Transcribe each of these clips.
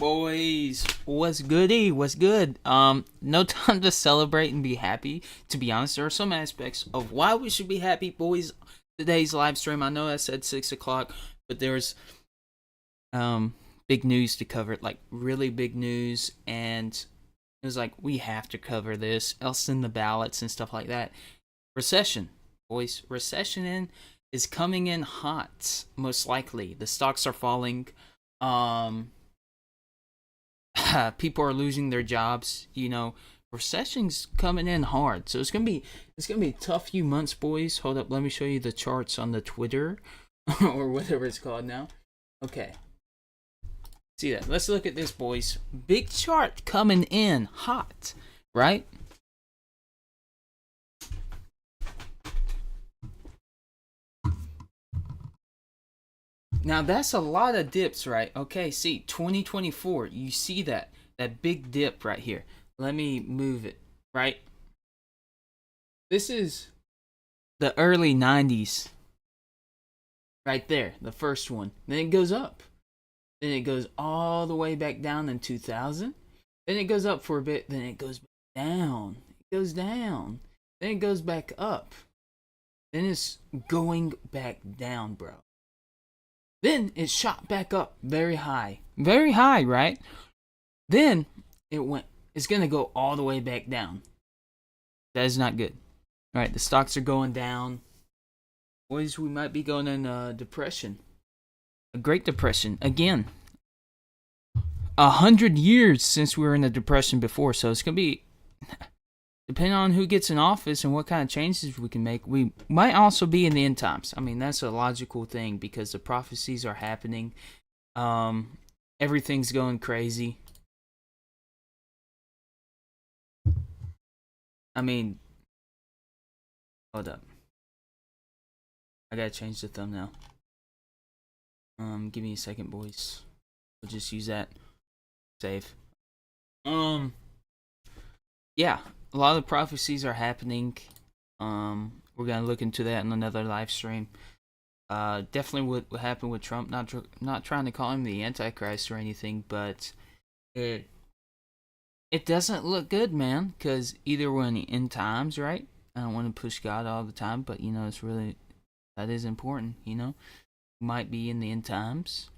Boys, what's goody? What's good? No time to celebrate and be happy. To be honest, there are some aspects of why we should be happy, boys. Today's live stream, I know I said 6 o'clock, but there's big news to cover, like really big news, and it was like we have to cover this, else in the ballots and stuff like that. Recession, boys, is coming in hot, most likely. The stocks are falling. People are losing their jobs. Recession's coming in hard, so it's gonna be a tough few months, boys. Hold up, let me show you the charts on the Twitter or whatever it's called now. Okay, see that? Let's look at this, boys. Big chart coming in hot, right? Now that's a lot of dips, right? Okay, see, 2024, you see that big dip right here. Let me move it, right? This is the early 90s. Right there, the first one. Then it goes up. Then it goes all the way back down in 2000. Then it goes up for a bit, then it goes down. It goes down. Then it goes back up. Then it's going back down, bro. Then it shot back up very high. Very high, right? Then it's going to go all the way back down. That is not good. All right, the stocks are going down. Boys, we might be going in a depression. A Great Depression. Again, 100 years since we were in a depression before. So it's going to be, depending on who gets in office and what kind of changes we can make, we might also be in the end times. I mean, that's a logical thing because the prophecies are happening. Everything's going crazy. I mean, hold up. I gotta change the thumbnail. Give me a second, boys. We'll just use that. Save. Yeah. A lot of prophecies are happening. We're gonna look into that in another live stream. Definitely what happened with Trump. Not trying to call him the Antichrist or anything, but it doesn't look good, man. Cause either we're in the end times, right? I don't want to push God all the time, but it's really that is important. Might be in the end times,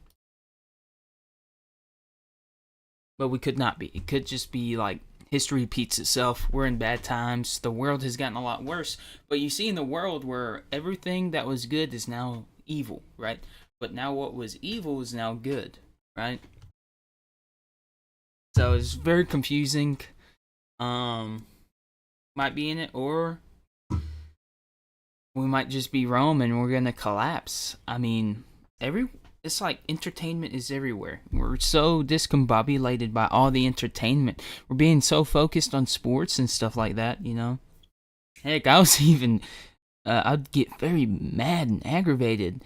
but we could not be. It could just be like history repeats itself. We're in bad times. The world has gotten a lot worse. But you see in the world where everything that was good is now evil, right? But now what was evil is now good, right? So it's very confusing. Might be in it, or we might just be Rome and we're gonna collapse. I mean, it's like entertainment is everywhere. We're so discombobulated by all the entertainment. We're being so focused on sports and stuff like that, Heck, I was even, I'd get very mad and aggravated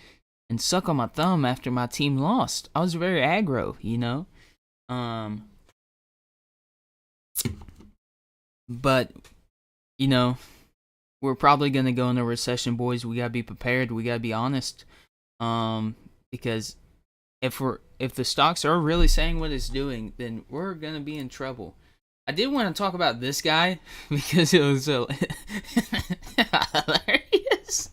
and suck on my thumb after my team lost. I was very aggro, But, we're probably going to go into a recession, boys. We got to be prepared. We got to be honest. Because if the stocks are really saying what it's doing, then we're going to be in trouble. I did want to talk about this guy because it was so hilarious.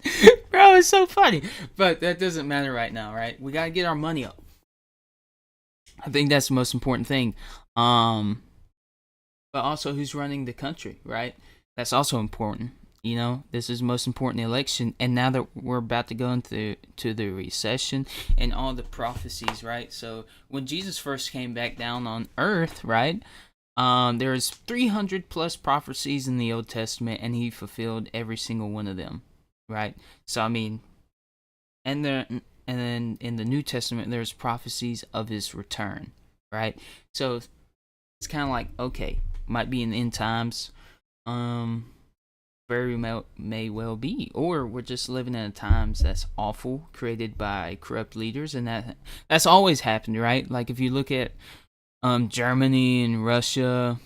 Bro, it's so funny. But that doesn't matter right now, right? We got to get our money up. I think that's the most important thing. But also who's running the country, right? That's also important. This is the most important election, and now that we're about to go into the recession and all the prophecies, right? So when Jesus first came back down on earth, right, there's 300 plus prophecies in the Old Testament, and he fulfilled every single one of them, right? So I mean, and then in the New Testament, there's prophecies of his return, right? So it's kind of like, okay, might be in the end times, very may well be, or we're just living in times that's awful, created by corrupt leaders, and that's always happened, right? Like if you look at Germany and Russia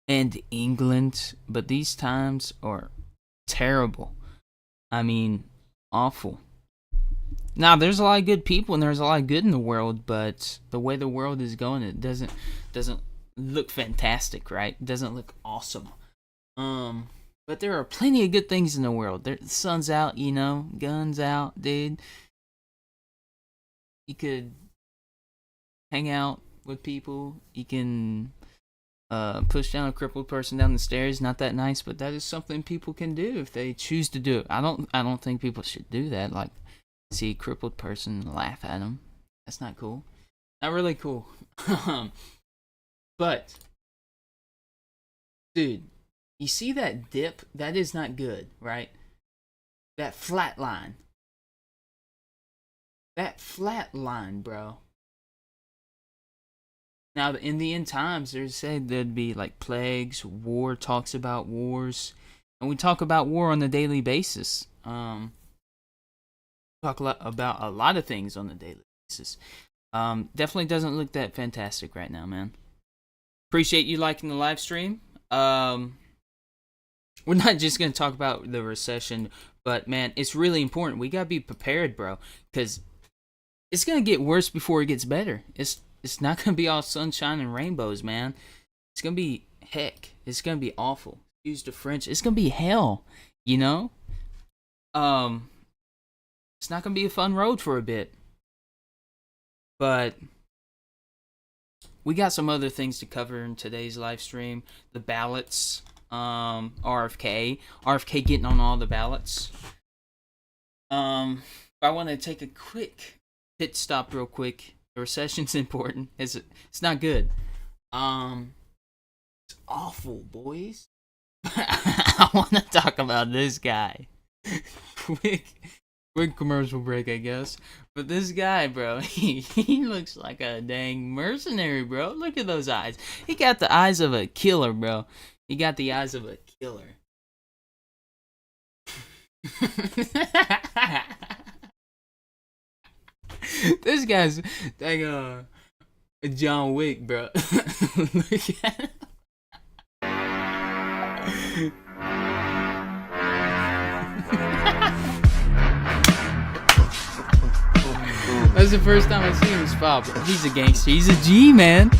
and England, but these times are terrible. I mean, awful. Now there's a lot of good people and there's a lot of good in the world, but the way the world is going, it doesn't look fantastic, right? It doesn't look awesome. But there are plenty of good things in the world. The sun's out, you know, guns out, dude. You could hang out with people. You can push down a crippled person down the stairs. Not that nice, but that is something people can do if they choose to do it. I don't think people should do that. Like, see a crippled person, laugh at them. That's not cool. Not really cool. But, dude, you see that dip? That is not good, right? That flat line. That flat line, bro. Now, in the end times, there's said there'd be like plagues, war, talks about wars. And we talk about war on a daily basis. Talk about a lot of things on a daily basis. Definitely doesn't look that fantastic right now, man. Appreciate you liking the live stream. We're not just gonna talk about the recession, but man, it's really important. We gotta be prepared, bro, because it's gonna get worse before it gets better. It's not gonna be all sunshine and rainbows, man. It's gonna be heck. It's gonna be awful. Excuse the French. It's gonna be hell. You know. It's not gonna be a fun road for a bit. But we got some other things to cover in today's live stream. The ballots, RFK getting on all the ballots. I want to take a quick pit stop real quick. The recession's important. It's not good. It's awful, boys. I want to talk about this guy. Quick commercial break, I guess. But this guy, bro, he looks like a dang mercenary, bro. Look at those eyes. He got the eyes of a killer, bro. He got the eyes of a killer. This guy's like John Wick, bro. Look at him. That's the first time I see him smile, bro. He's a gangster. He's a G, man.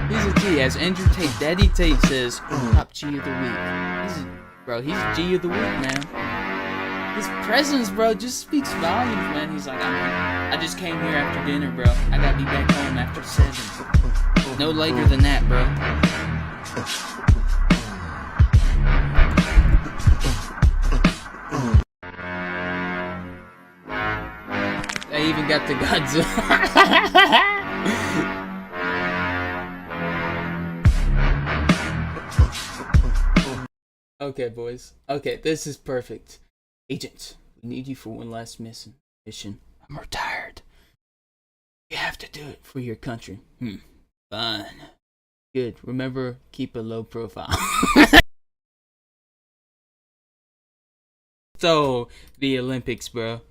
He's a G. As Andrew Tate, Daddy Tate says, top G of the week. He's a G of the week, man. His presence, bro, just speaks volumes, man. He's like, I just came here after dinner, bro. I gotta be back home after 7. No later than that, bro. I even got the Godzilla. Okay, boys. Okay, this is perfect. Agent, we need you for one last mission. I'm retired. You have to do it for your country. Fine. Good. Remember, keep a low profile. So, the Olympics, bro.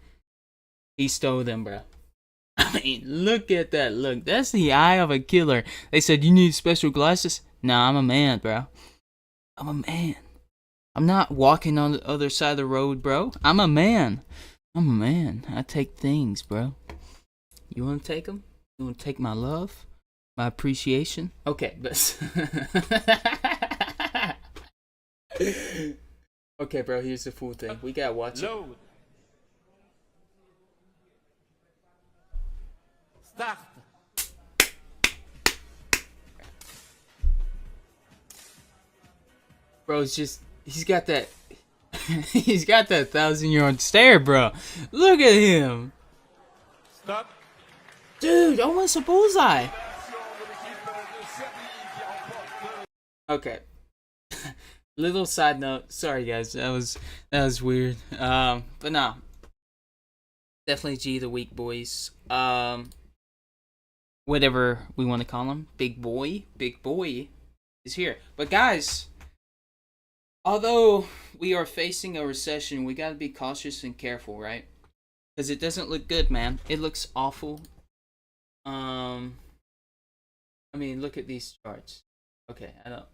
He stole them, bro. I mean, look at that look. That's the eye of a killer. They said, you need special glasses? Nah, I'm a man, bro. I'm a man. I'm not walking on the other side of the road, bro. I'm a man. I take things, bro. You want to take them? You want to take my love? My appreciation? Okay, but... Okay, bro, here's the full thing. We gotta watch it. Start. Bro, it's just... He's got that 1,000-yard stare, bro. Look at him. Stop. Dude, almost a bullseye. Okay. Little side note. Sorry, guys. That was weird. But no. Definitely G of the week, boys. Whatever we want to call him. Big boy is here. But guys, although we are facing a recession, we gotta be cautious and careful, right? Because it doesn't look good, man. It looks awful. I mean, look at these charts. Okay, I don't.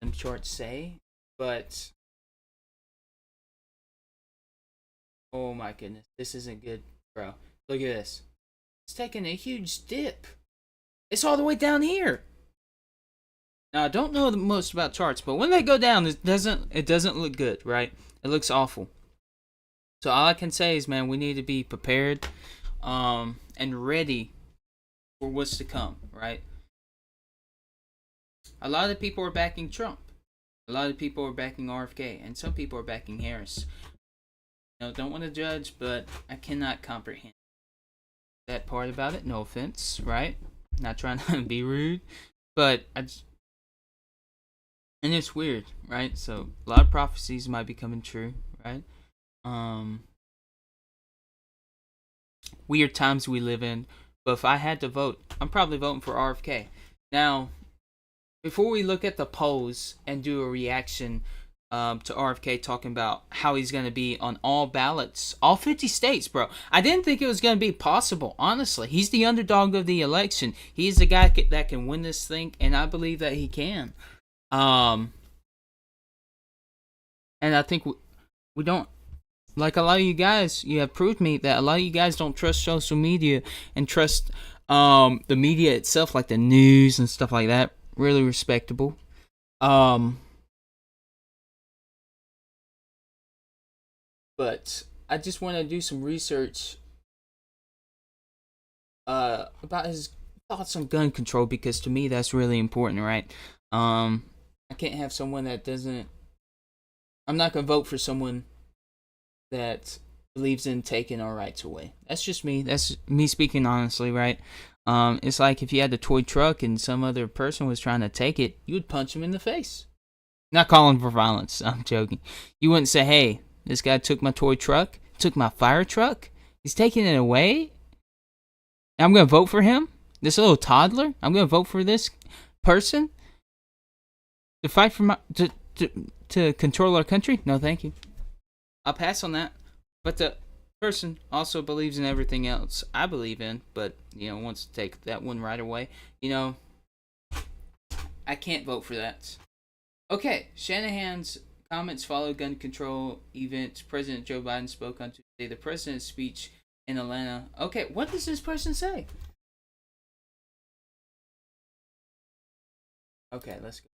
Them charts say, but Oh my goodness, this isn't good, bro. Look at this. It's taking a huge dip. It's all the way down here. Now I don't know the most about charts, but when they go down, it doesn't look good, right? It looks awful. So all I can say is, man, we need to be prepared, and ready for what's to come, right? A lot of people are backing Trump. A lot of people are backing RFK, and some people are backing Harris. Don't want to judge, but I cannot comprehend that part about it. No offense, right? Not trying to be rude, but and it's weird, right? So a lot of prophecies might be coming true, right? Weird times we live in. But if I had to vote, I'm probably voting for RFK. Now, before we look at the polls and do a reaction to RFK talking about how he's going to be on all ballots, all 50 states, bro. I didn't think it was going to be possible, honestly. He's the underdog of the election. He's the guy that can win this thing, and I believe that he can. And I think we don't, like a lot of you guys, you have proved me that a lot of you guys don't trust social media and trust the media itself, like the news and stuff like that. Really respectable. But I just want to do some research about his thoughts on gun control, because to me that's really important, right? I can't have someone that doesn't. I'm not gonna vote for someone that believes in taking our rights away. That's just me. That's me speaking honestly, right? It's like if you had a toy truck and some other person was trying to take it, you would punch him in the face. Not calling for violence. I'm joking. You wouldn't say, "Hey, this guy took my toy truck, took my fire truck. He's taking it away. And I'm gonna vote for him. This little toddler. I'm gonna vote for this person to fight for my to control our country. No, thank you. I'll pass on that." But the person also believes in everything else I believe in, but wants to take that one right away. I can't vote for that. Okay, Shanahan's comments follow gun control event. President Joe Biden spoke on Tuesday. The president's speech in Atlanta. Okay, what does this person say? Okay, let's go.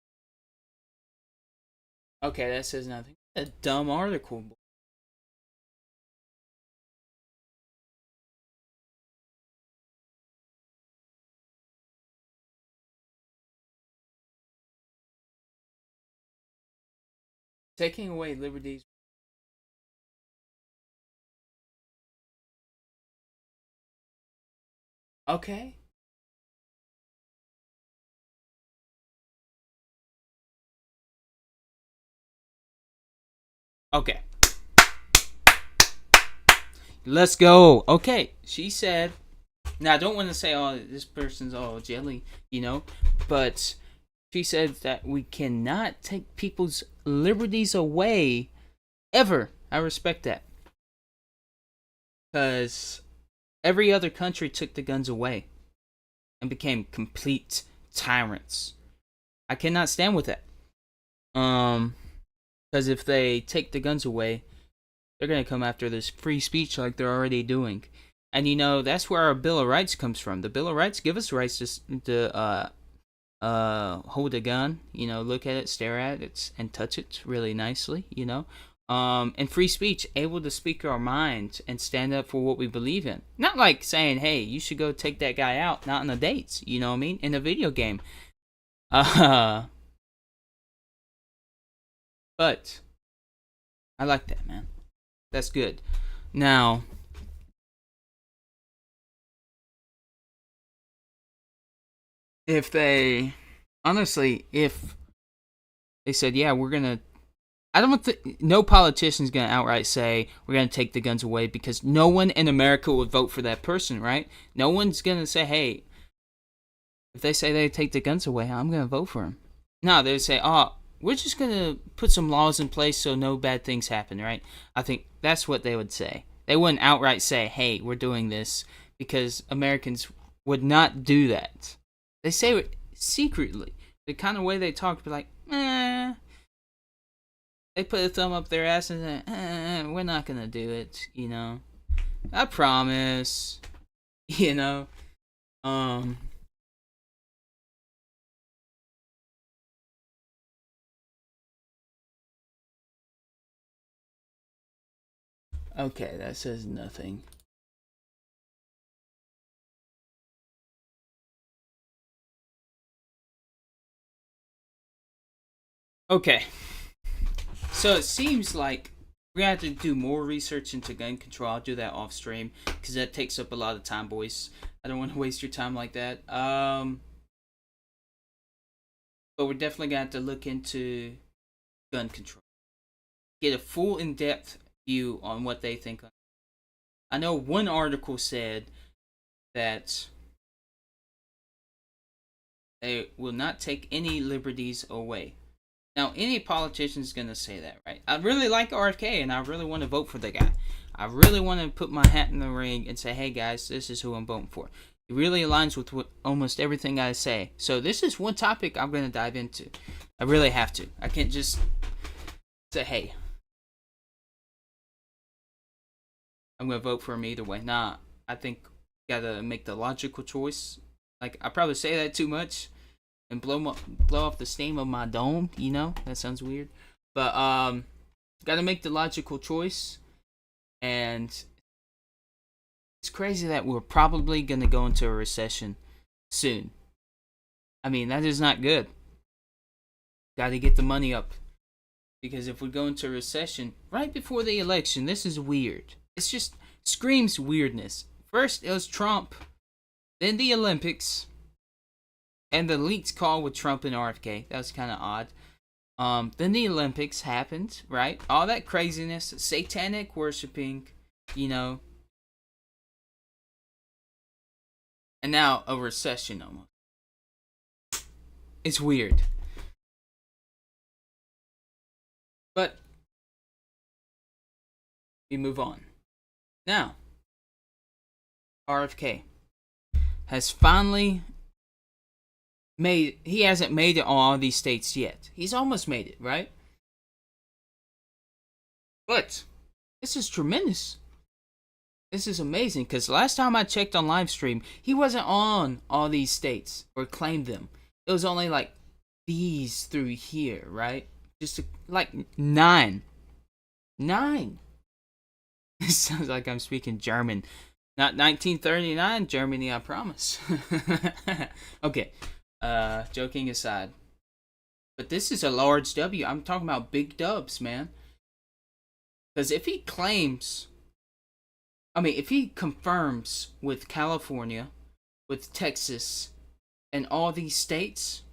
Okay, that says nothing. A dumb article. Taking away liberties. Okay. Okay. Let's go. Okay. She said. Now, I don't want to say, oh, this person's all jelly, but she said that we cannot take people's liberties away ever. I respect that. Because every other country took the guns away and became complete tyrants. I cannot stand with that. Because if they take the guns away, they're going to come after this free speech like they're already doing. And that's where our Bill of Rights comes from. The Bill of Rights give us rights to hold a gun, look at it, stare at it, and touch it really nicely, and free speech, able to speak our minds and stand up for what we believe in. Not like saying, hey, you should go take that guy out, not in the dates, you know what I mean? In a video game. But I like that, man. That's good. Now, if they said, yeah, we're gonna, I don't think no politician's gonna outright say we're gonna take the guns away, because no one in America would vote for that person, right? No one's gonna say, hey, if they say they take the guns away, I'm gonna vote for them. No, they would say, oh, we're just gonna put some laws in place so no bad things happen, right? I think that's what they would say. They wouldn't outright say, hey, we're doing this, because Americans would not do that. They say it secretly. The kind of way they talk, be like, eh. They put a thumb up their ass and say, we're not gonna do it, you know. I promise. You know. Okay, that says nothing. Okay. So it seems like we're gonna have to do more research into gun control. I'll do that off stream because that takes up a lot of time, boys. I don't want to waste your time like that. But we're definitely gonna have to look into gun control, get a full in-depth view on what they think. I know one article said that they will not take any liberties away. Now, any politician is going to say that, right? I really like RFK and I really want to vote for the guy. I really want to put my hat in the ring and say, hey guys, this is who I'm voting for. It really aligns with what, almost everything I say. So this is one topic I'm going to dive into. I really have to. I can't just say, hey, I'm going to vote for him either way. Nah, I think you got to make the logical choice. Like, I probably say that too much and blow off the steam of my dome, you know? That sounds weird. But gotta make the logical choice. And it's crazy that we're probably gonna go into a recession soon. I mean, that is not good. Gotta get the money up. Because if we go into a recession right before the election, this is weird. It's just screams weirdness. First it was Trump, then the Olympics, and the leaked call with Trump and RFK. That was kind of odd. Then the Olympics happened, right? All that craziness, satanic worshiping, you know. And now a recession almost. It's weird. But we move on. Now, RFK has finally he hasn't made it on all these states yet. He's almost made it, right? But this is tremendous. This is amazing because last time I checked on live stream, he wasn't on all these states or claimed them. It was only like these through here, right? Just like 9. It sounds like I'm speaking German. Not 1939 Germany, I promise. Okay. Joking aside. But this is a large W. I'm talking about big dubs, man. Because if he confirms with California, with Texas, and all these states,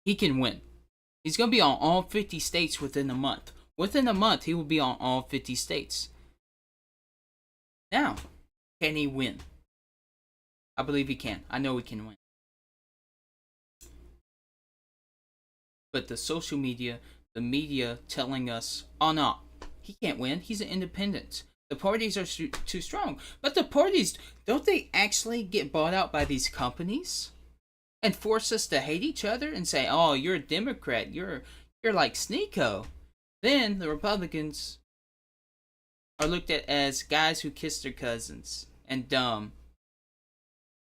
he can win. He's going to be on all 50 states within a month. Within a month, he will be on all 50 states. Now, can he win? I believe he can. I know he can win. But the social media, the media telling us, oh no, he can't win. He's an independent. The parties are too strong. But the parties, don't they actually get bought out by these companies? And force us to hate each other and say, oh, you're a Democrat. You're like Sneeko. Then the Republicans are looked at as guys who kiss their cousins and dumb.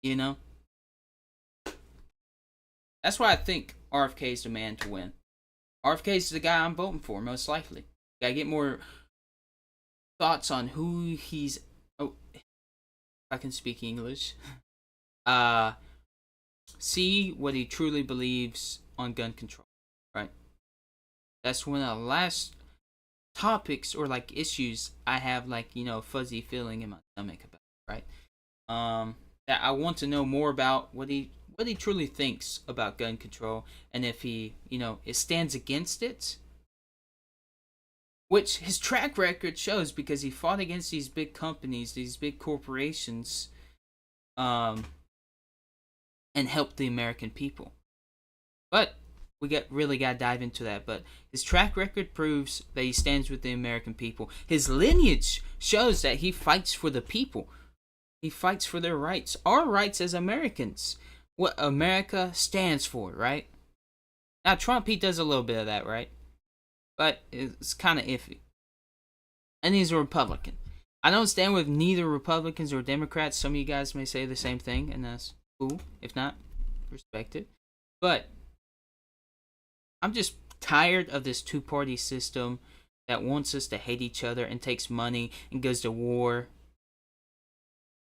You know? That's why I think RFK is the man to win. RFK is the guy I'm voting for, most likely. Gotta get more thoughts on who he's... Oh, if I can speak English. See what he truly believes on gun control, right? That's one of the last topics or like issues I have like, you know, fuzzy feeling in my stomach about, right? That I want to know more about what he truly thinks about gun control, and if he, you know, it stands against it, which his track record shows because he fought against these big companies, these big corporations, and helped the American people. But we really got to dive into that. But his track record proves that he stands with the American people. His lineage shows that he fights for the people. He fights for their rights, our rights as Americans, what America stands for, right? Now, Trump, he does a little bit of that, right? But it's kind of iffy. And he's a Republican. I don't stand with neither Republicans or Democrats. Some of you guys may say the same thing, and that's cool. If not, respect it. But I'm just tired of this two-party system that wants us to hate each other and takes money and goes to war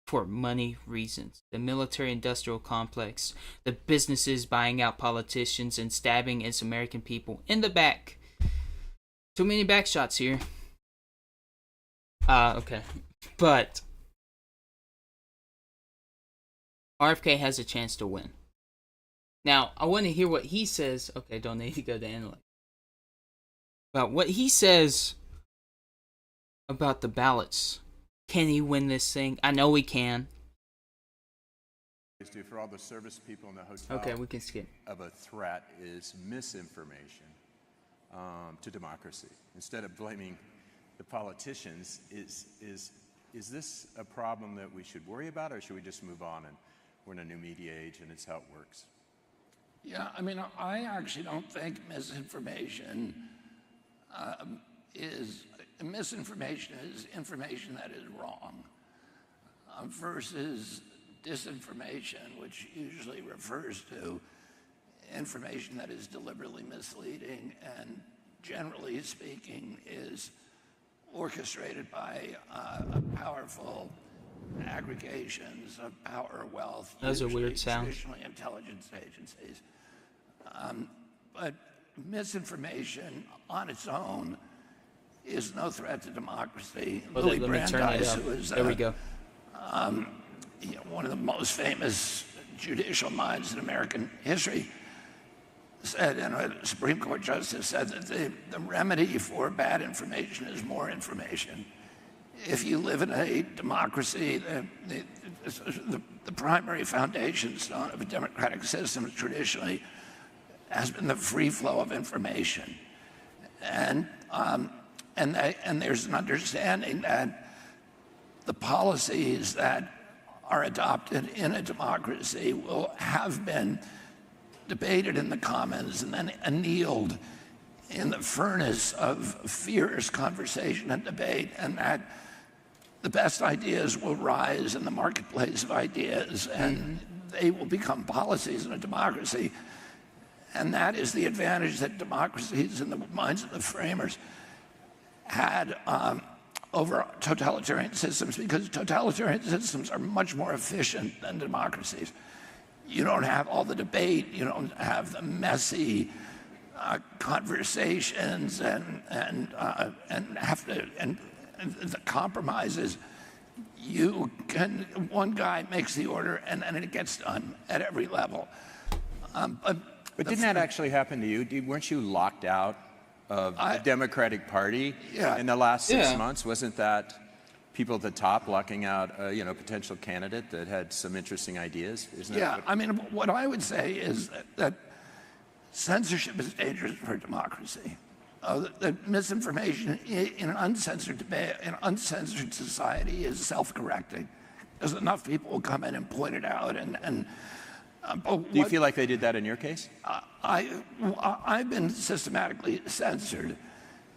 for money reasons. The military-industrial complex, the businesses buying out politicians and stabbing its American people in the back. Too many back shots here. Okay. But RFK has a chance to win. Now, I want to hear what he says. Okay, don't need to go to analyze. But what he says about the ballots. Can he win this thing? I know he can. For all the service people in the hotel, Okay, we can skip. of a threat is misinformation to democracy. Instead of blaming the politicians, is this a problem that we should worry about, or should we just move on and we're in a new media age and it's how it works? Yeah, I mean, I actually don't think misinformation is information that is wrong versus disinformation, which usually refers to information that is deliberately misleading and, generally speaking, is orchestrated by powerful aggregations of power, wealth. Those are weird usually sounds. Traditionally intelligence agencies. But misinformation on its own is no threat to democracy. Well, Lily let me turn it Brandeis, up. who is There we go. one of the most famous judicial minds in American history, said, and a Supreme Court justice said that the remedy for bad information is more information. If you live in a democracy, the primary foundation stone of a democratic system traditionally has been the free flow of information. And there's an understanding that the policies that are adopted in a democracy will have been debated in the Commons and then annealed in the furnace of fierce conversation and debate, and that the best ideas will rise in the marketplace of ideas, and they will become policies in a democracy. And that is the advantage that democracies in the minds of the framers had over totalitarian systems, because totalitarian systems are much more efficient than democracies. You don't have all the debate, you don't have the messy conversations and the compromises. You can, one guy makes the order and it gets done at every level. But didn't that actually happen to you? Weren't you locked out of the Democratic Party in the last 6 months? Wasn't that people at the top locking out a potential candidate that had some interesting ideas? Isn't that I mean, what I would say is that censorship is dangerous for democracy. That misinformation in an uncensored debate, in an uncensored society, is self-correcting. Because enough people will come in and point it out. Do you feel like they did that in your case? I've been systematically censored,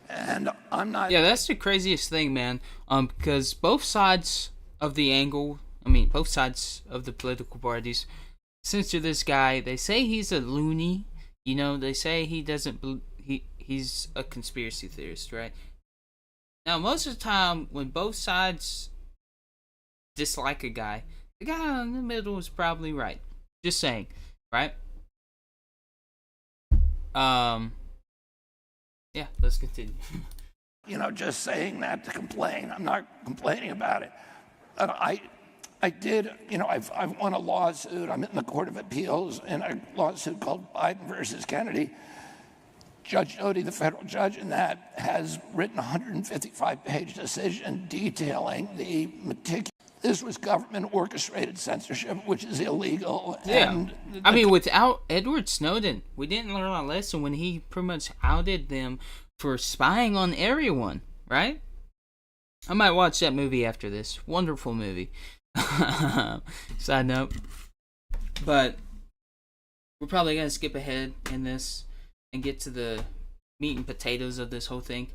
and I'm not. Yeah, that's the craziest thing, man. Because both sides of the angle, both sides of the political parties censor this guy. They say he's a loony. They say he doesn't. He's a conspiracy theorist, right? Now, most of the time, when both sides dislike a guy, the guy in the middle is probably right. Just saying, right? Yeah, let's continue. Just saying that to complain. I'm not complaining about it. I did, I've won a lawsuit. I'm in the Court of Appeals in a lawsuit called Biden versus Kennedy. Judge Doty, the federal judge in that, has written a 155-page decision detailing the meticulous. This was government orchestrated censorship, which is illegal. Yeah. Without Edward Snowden, we didn't learn our lesson when he pretty much outed them for spying on everyone, right? I might watch that movie after this. Wonderful movie. Side note. But we're probably going to skip ahead in this. and get to the meat and potatoes of this whole thing.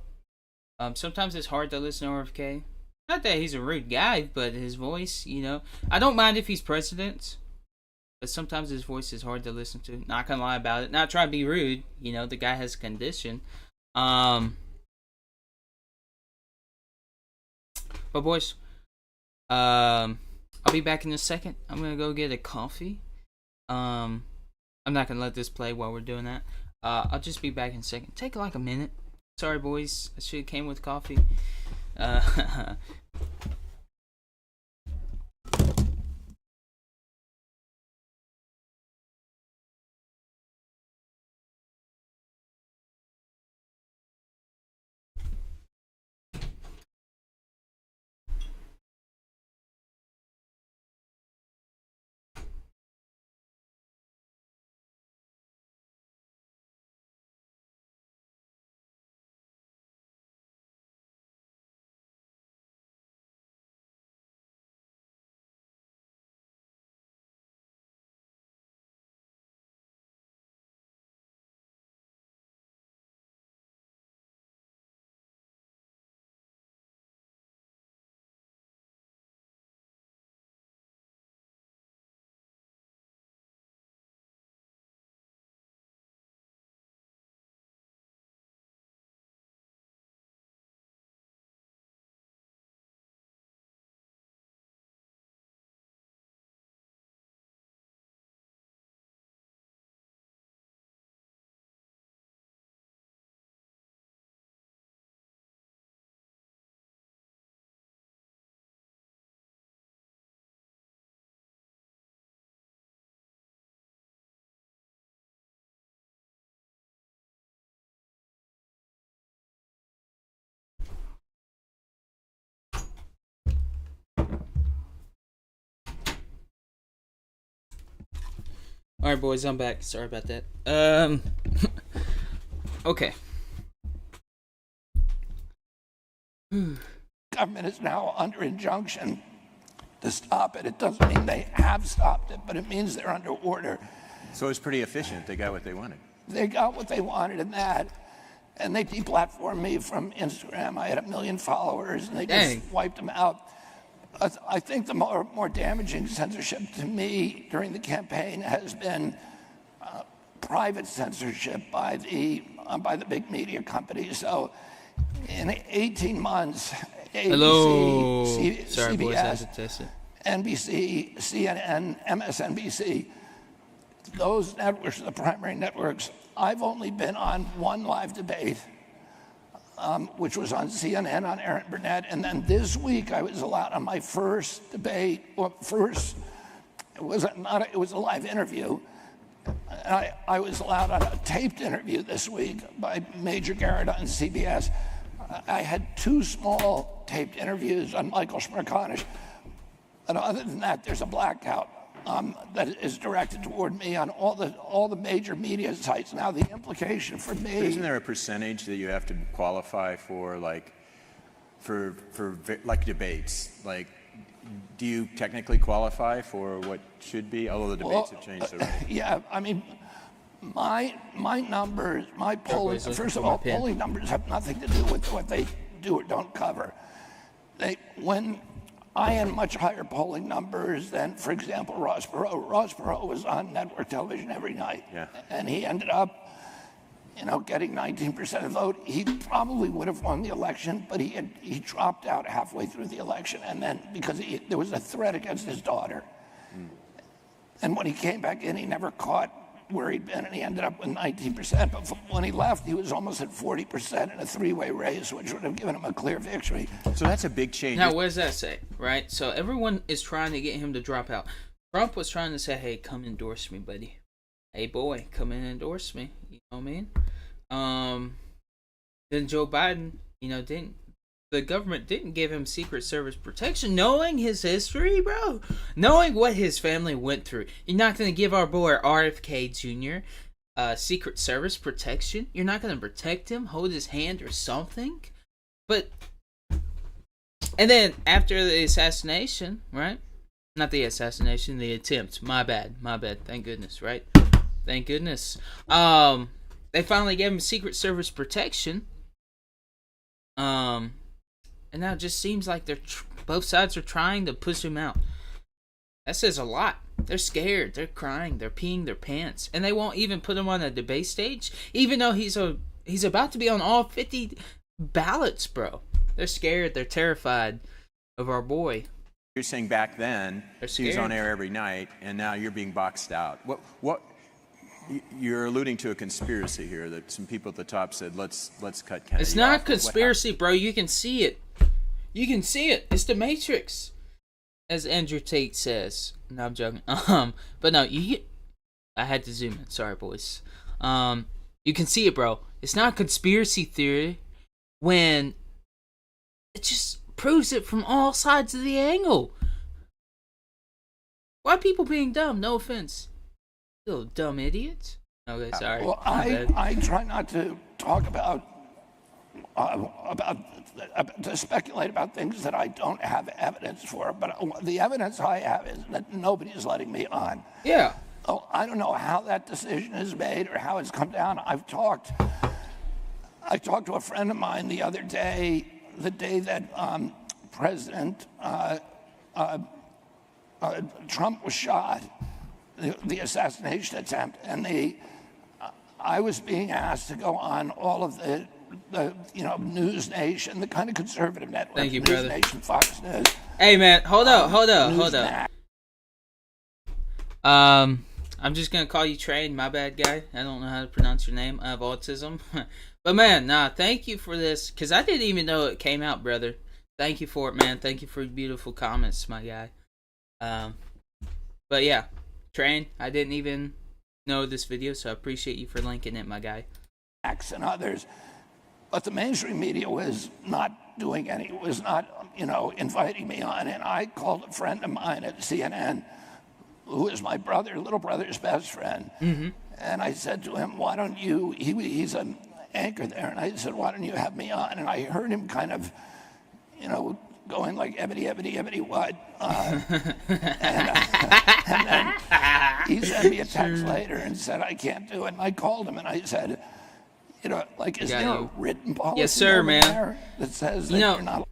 Sometimes it's hard to listen to RFK. Not that he's a rude guy, but his voice, I don't mind if he's president, but sometimes his voice is hard to listen to. Not gonna lie about it. Not trying to be rude. The guy has a condition. But boys, I'll be back in a second. I'm gonna go get a coffee. I'm not gonna let this play while we're doing that. I'll just be back in a second. Take like a minute. Sorry, boys. I should have came with coffee. All right, boys, I'm back. Sorry about that. Okay. Government is now under injunction to stop it. It doesn't mean they have stopped it, but it means they're under order. So it's pretty efficient. They got what they wanted. They got what they wanted in that, and they deplatformed me from Instagram. I had 1 million followers, and they just wiped them out. I think the more damaging censorship to me during the campaign has been private censorship by the big media companies. So in 18 months, ABC, Sorry, boys, I had to CBS, test it. NBC, CNN, MSNBC, those networks are the primary networks. I've only been on one live debate, which was on CNN on Aaron Burnett. And then this week I was allowed on my first debate, it was a live interview. I was allowed on a taped interview this week by Major Garrett on CBS. I had 2 small taped interviews on Michael Smerconish. And other than that, there's a blackout that is directed toward me on all the major media sites. Now, the implication for me... But isn't there a percentage that you have to qualify for, for debates? Like, do you technically qualify for what should be? Although the debates have changed already. Yeah, I mean, my numbers, my polling, first of all, polling numbers have nothing to do with what they do or don't cover. When I had much higher polling numbers than, for example, Ross Perot. Ross Perot was on network television every night, and he ended up, getting 19% of the vote. He probably would have won the election, but he dropped out halfway through the election, and then because there was a threat against his daughter. And when he came back in, he never caught where he'd been, and he ended up with 19%. But when he left, he was almost at 40% in a 3-way race, which would have given him a clear victory. So that's a big change. Now, what does that say, right? So everyone is trying to get him to drop out. Trump was trying to say, hey, come endorse me, buddy. Hey, boy, come and endorse me. You know what I mean? Then Joe Biden, the government didn't give him Secret Service protection, knowing his history, bro. Knowing what his family went through. You're not going to give our boy Rfk Jr. Secret Service protection. You're not going to protect him, hold his hand or something. And then after the assassination, right? Not the assassination, the attempt. My bad. Thank goodness, right? Thank goodness. The They finally gave him Secret Service protection. And now it just seems like both sides are trying to push him out. That says a lot. They're scared. They're crying. They're peeing their pants, and they won't even put him on a debate stage, even though he's about to be on all 50 ballots, bro. They're scared. They're terrified of our boy. You're saying back then he was scared. on air every night, and now you're being boxed out. What? You're alluding to a conspiracy here that some people at the top said, let's cut Kennedy It's not off. a conspiracy, bro. You can see it. You can see it. It's the Matrix, as Andrew Tate says. No, I'm joking. But no, I had to zoom in. Sorry, boys. You can see it, bro. It's not a conspiracy theory when it just proves it from all sides of the angle. Why are people being dumb? No offense. Little dumb idiots. Okay, sorry. Well, I try not to talk about to speculate about things that I don't have evidence for. But the evidence I have is that nobody's letting me on. Yeah. Oh, I don't know how that decision is made or how it's come down. I talked to a friend of mine the other day, the day that President Trump was shot, the assassination attempt, and I was being asked to go on all of the News Nation, the kind of conservative network. Thank you, News brother. Nation, Fox News. Hey, man, hold up. Newsmax. I'm just gonna call you Train. My bad, guy. I don't know how to pronounce your name. I have autism. But man, thank you for this, because I didn't even know it came out, brother. Thank you for it, man. Thank you for your beautiful comments, my guy. But yeah, Train, I didn't even know this video, so I appreciate you for linking it, my guy. And others, but the mainstream media was not inviting me on. And I called a friend of mine at CNN, who is my little brother's best friend. Mm-hmm. And I said to him, why don't you, he's an anchor there, and I said, why don't you have me on? And I heard him kind of, going like, ebony, what? And then he sent me a text later and said, I can't do it. And I called him and I said, is there a written policy Yes, sir, man, there that says that you're not?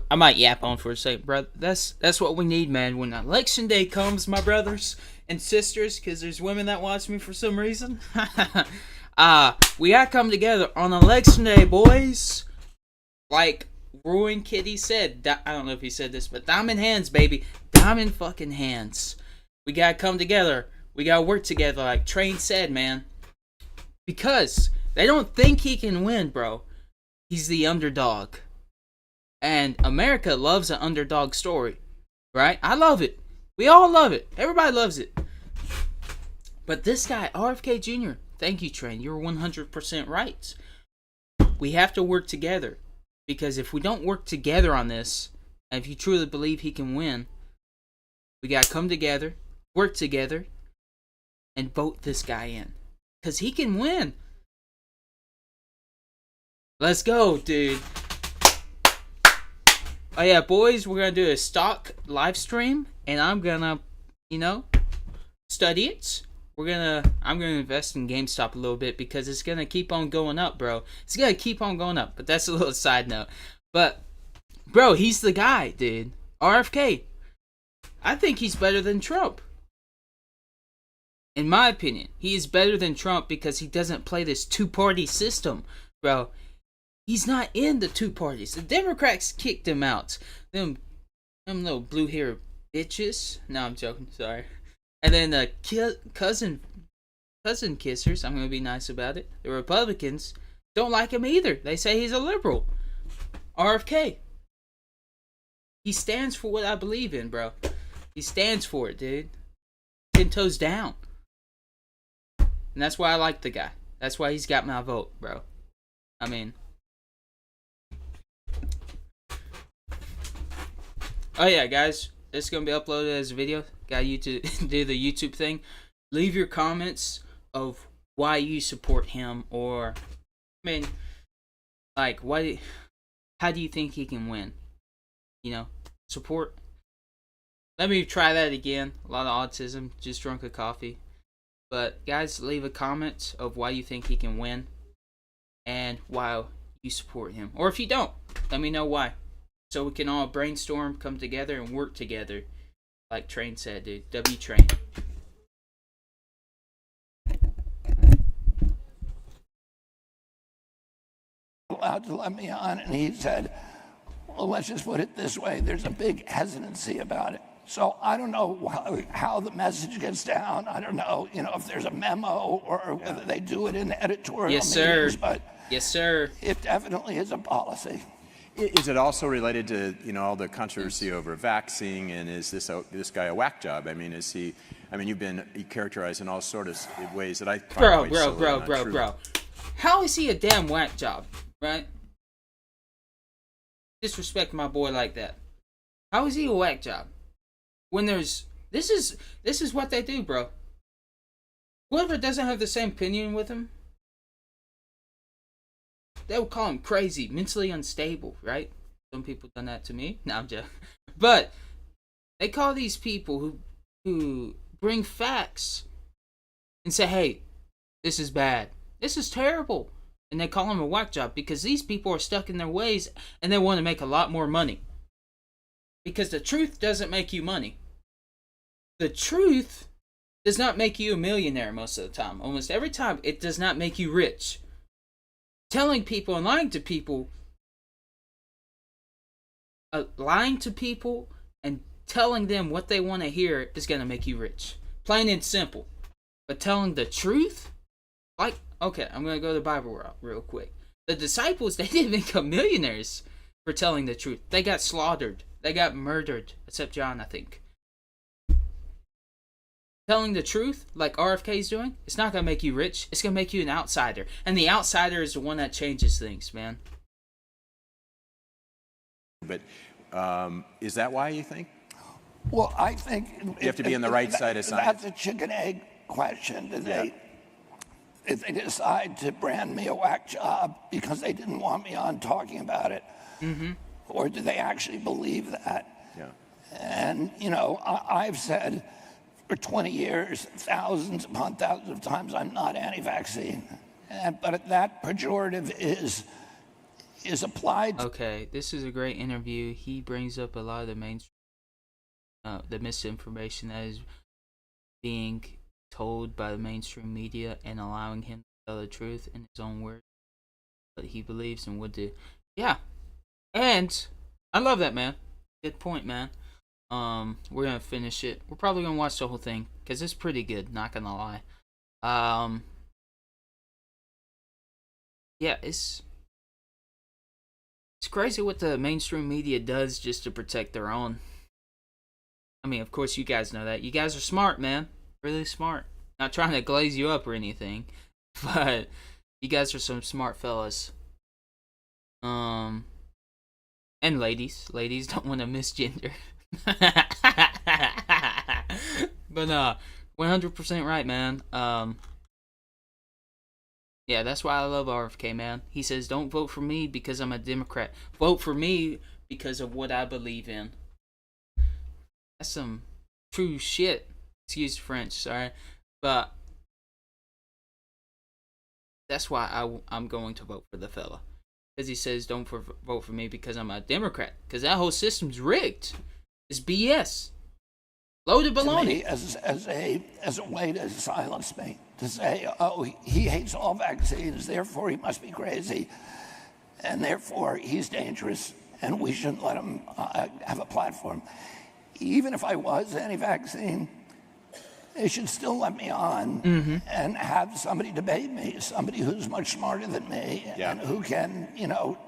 I might yap on for a second, brother. That's what we need, man. When election day comes, my brothers and sisters, because there's women that watch me for some reason. We gotta come together on election day, boys. Like Ruin Kitty said, I don't know if he said this, but diamond hands, baby. Diamond fucking hands. We gotta come together. We gotta work together, like Train said, man. Because they don't think he can win, bro. He's the underdog. And America loves an underdog story, right? I love it. We all love it. Everybody loves it. But this guy, Rfk Jr., thank you, Train. You're 100% right. We have to work together. Because if we don't work together on this, and if you truly believe he can win, we gotta come together, work together, and vote this guy in. Because he can win. Let's go, dude. Oh yeah, boys, we're gonna do a stock live stream, and I'm gonna, study it. I'm gonna invest in GameStop a little bit because it's gonna keep on going up, bro. It's gonna keep on going up. But that's a little side note. But, bro, he's the guy, dude. RFK. I think he's better than Trump. In my opinion, he is better than Trump because he doesn't play this two-party system, bro. He's not in the two parties. The Democrats kicked him out. Them little blue-haired bitches. No, I'm joking. Sorry. And then the cousin kissers, I'm going to be nice about it. The Republicans don't like him either. They say he's a liberal. RFK. He stands for what I believe in, bro. He stands for it, dude. 10 toes down. And that's why I like the guy. That's why he's got my vote, bro. I mean... Oh yeah, guys, it's gonna be uploaded as a video. Got you to do the YouTube thing. Leave your comments of why you support him, or how do you think he can win? Support. Let me try that again. A lot of autism. Just drunk a coffee. But guys, leave a comment of why you think he can win and why you support him. Or if you don't, let me know why. So we can all brainstorm, come together, and work together. Like Train said, dude. W Train. Allowed to let me on, and he said, well, let's just put it this way. There's a big hesitancy about it. So I don't know how the message gets down. I don't know, if there's a memo or whether they do it in editorial meetings. But yes, sir. It definitely is a policy. Is it also related to all the controversy over vaccine, and is this guy a whack job? I mean, is he? I mean, you've been characterized in all sorts of ways that I find bro. How is he a damn whack job, right? Disrespect my boy like that. How is he a whack job? When this is what they do, bro. Whoever doesn't have the same opinion with him, they would call him crazy, mentally unstable, right? Some people done that to me. No, I'm joking. But they call these people who bring facts and say, hey, this is bad. This is terrible. And they call him a whack job because these people are stuck in their ways and they want to make a lot more money. Because the truth doesn't make you money. The truth does not make you a millionaire most of the time. Almost every time, it does not make you rich. Telling people and lying to people and telling them what they want to hear is going to make you rich. Plain and simple. But telling the truth, okay, I'm going to go to the Bible route real quick. The disciples, they didn't become millionaires for telling the truth. They got slaughtered. They got murdered. Except John, I think. Telling the truth, like RFK is doing, it's not going to make you rich. It's going to make you an outsider. And the outsider is the one that changes things, man. But is that why you think? Well, I think... You have to be on the right side of science. That's a chicken-egg question. If they decide to brand me a whack job because they didn't want me on talking about it, or do they actually believe that? Yeah. And, I've said... for 20 years, thousands upon thousands of times, I'm not anti-vaccine. But that pejorative is applied. Okay, this is a great interview. He brings up a lot of the misinformation that is being told by the mainstream media and allowing him to tell the truth in his own words, what he believes and would do. Yeah, and I love that, man. Good point, man. We're gonna finish it. We're probably gonna watch the whole thing because it's pretty good. Not gonna lie. Yeah, it's crazy what the mainstream media does just to protect their own. I mean, of course, you guys know that. You guys are smart, man. Really smart. Not trying to glaze you up or anything, but you guys are some smart fellas. And ladies don't want to misgender. But 100% right, man. Yeah, that's why I love RFK, man. He says, don't vote for me because I'm a Democrat. Vote for me because of what I believe in. That's some true shit. Excuse the French, sorry. But that's why I'm going to vote for the fella. Because he says, don't vote for me because I'm a Democrat. Because that whole system's rigged. It's BS. Loaded baloney. As a way to silence me, to say, oh, he hates all vaccines, therefore he must be crazy, and therefore he's dangerous, and we shouldn't let him have a platform. Even if I was anti-vaccine, they should still let me on and have somebody debate me, somebody who's much smarter than me, and who can,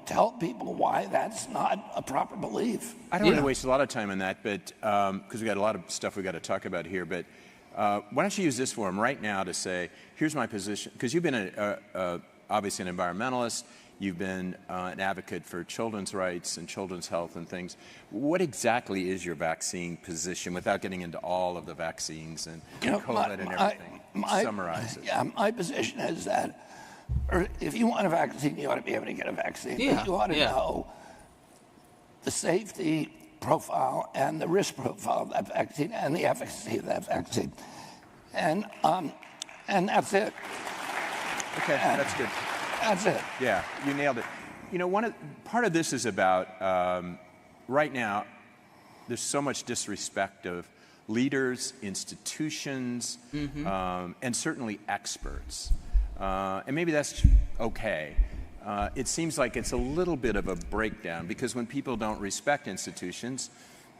tell people why that's not a proper belief. I don't want to waste a lot of time on that, but because we got a lot of stuff we got to talk about here. But why don't you use this forum right now to say, here's my position, because you've been obviously an environmentalist. You've been an advocate for children's rights and children's health and things. What exactly is your vaccine position, without getting into all of the vaccines and COVID and everything? Summarize it. Yeah, my position is that if you want a vaccine, you ought to be able to get a vaccine. Yeah, you ought to know the safety profile and the risk profile of that vaccine and the efficacy of that vaccine. And And that's it. Okay, that's good. That's it. Yeah, you nailed it. You know, part of this is about, right now, there's so much disrespect of leaders, institutions, and certainly experts. And maybe that's okay. It seems like it's a little bit of a breakdown, because when people don't respect institutions,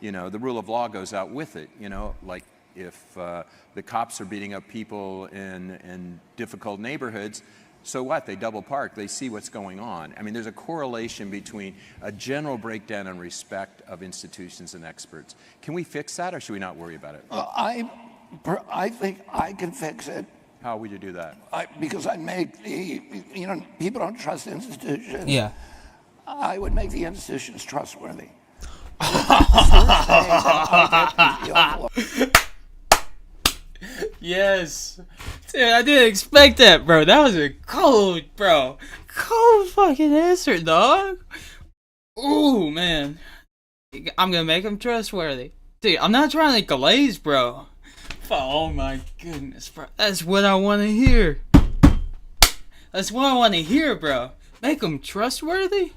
you know, the rule of law goes out with it. You know, like if the cops are beating up people in difficult neighborhoods, so what? They double park. They see what's going on. I mean, there's a correlation between a general breakdown in respect of institutions and experts. Can we fix that, or should we not worry about it? I think I can fix it. How would you do that? Because I'd make people don't trust institutions. Yeah. I would make the institutions trustworthy. Yes. Dude, I didn't expect that, bro. That was a cold fucking answer, dog. Ooh, man. I'm gonna make him trustworthy. Dude, I'm not trying to glaze, bro. Oh my goodness, bro. That's what I want to hear. That's what I want to hear, bro. Make him trustworthy?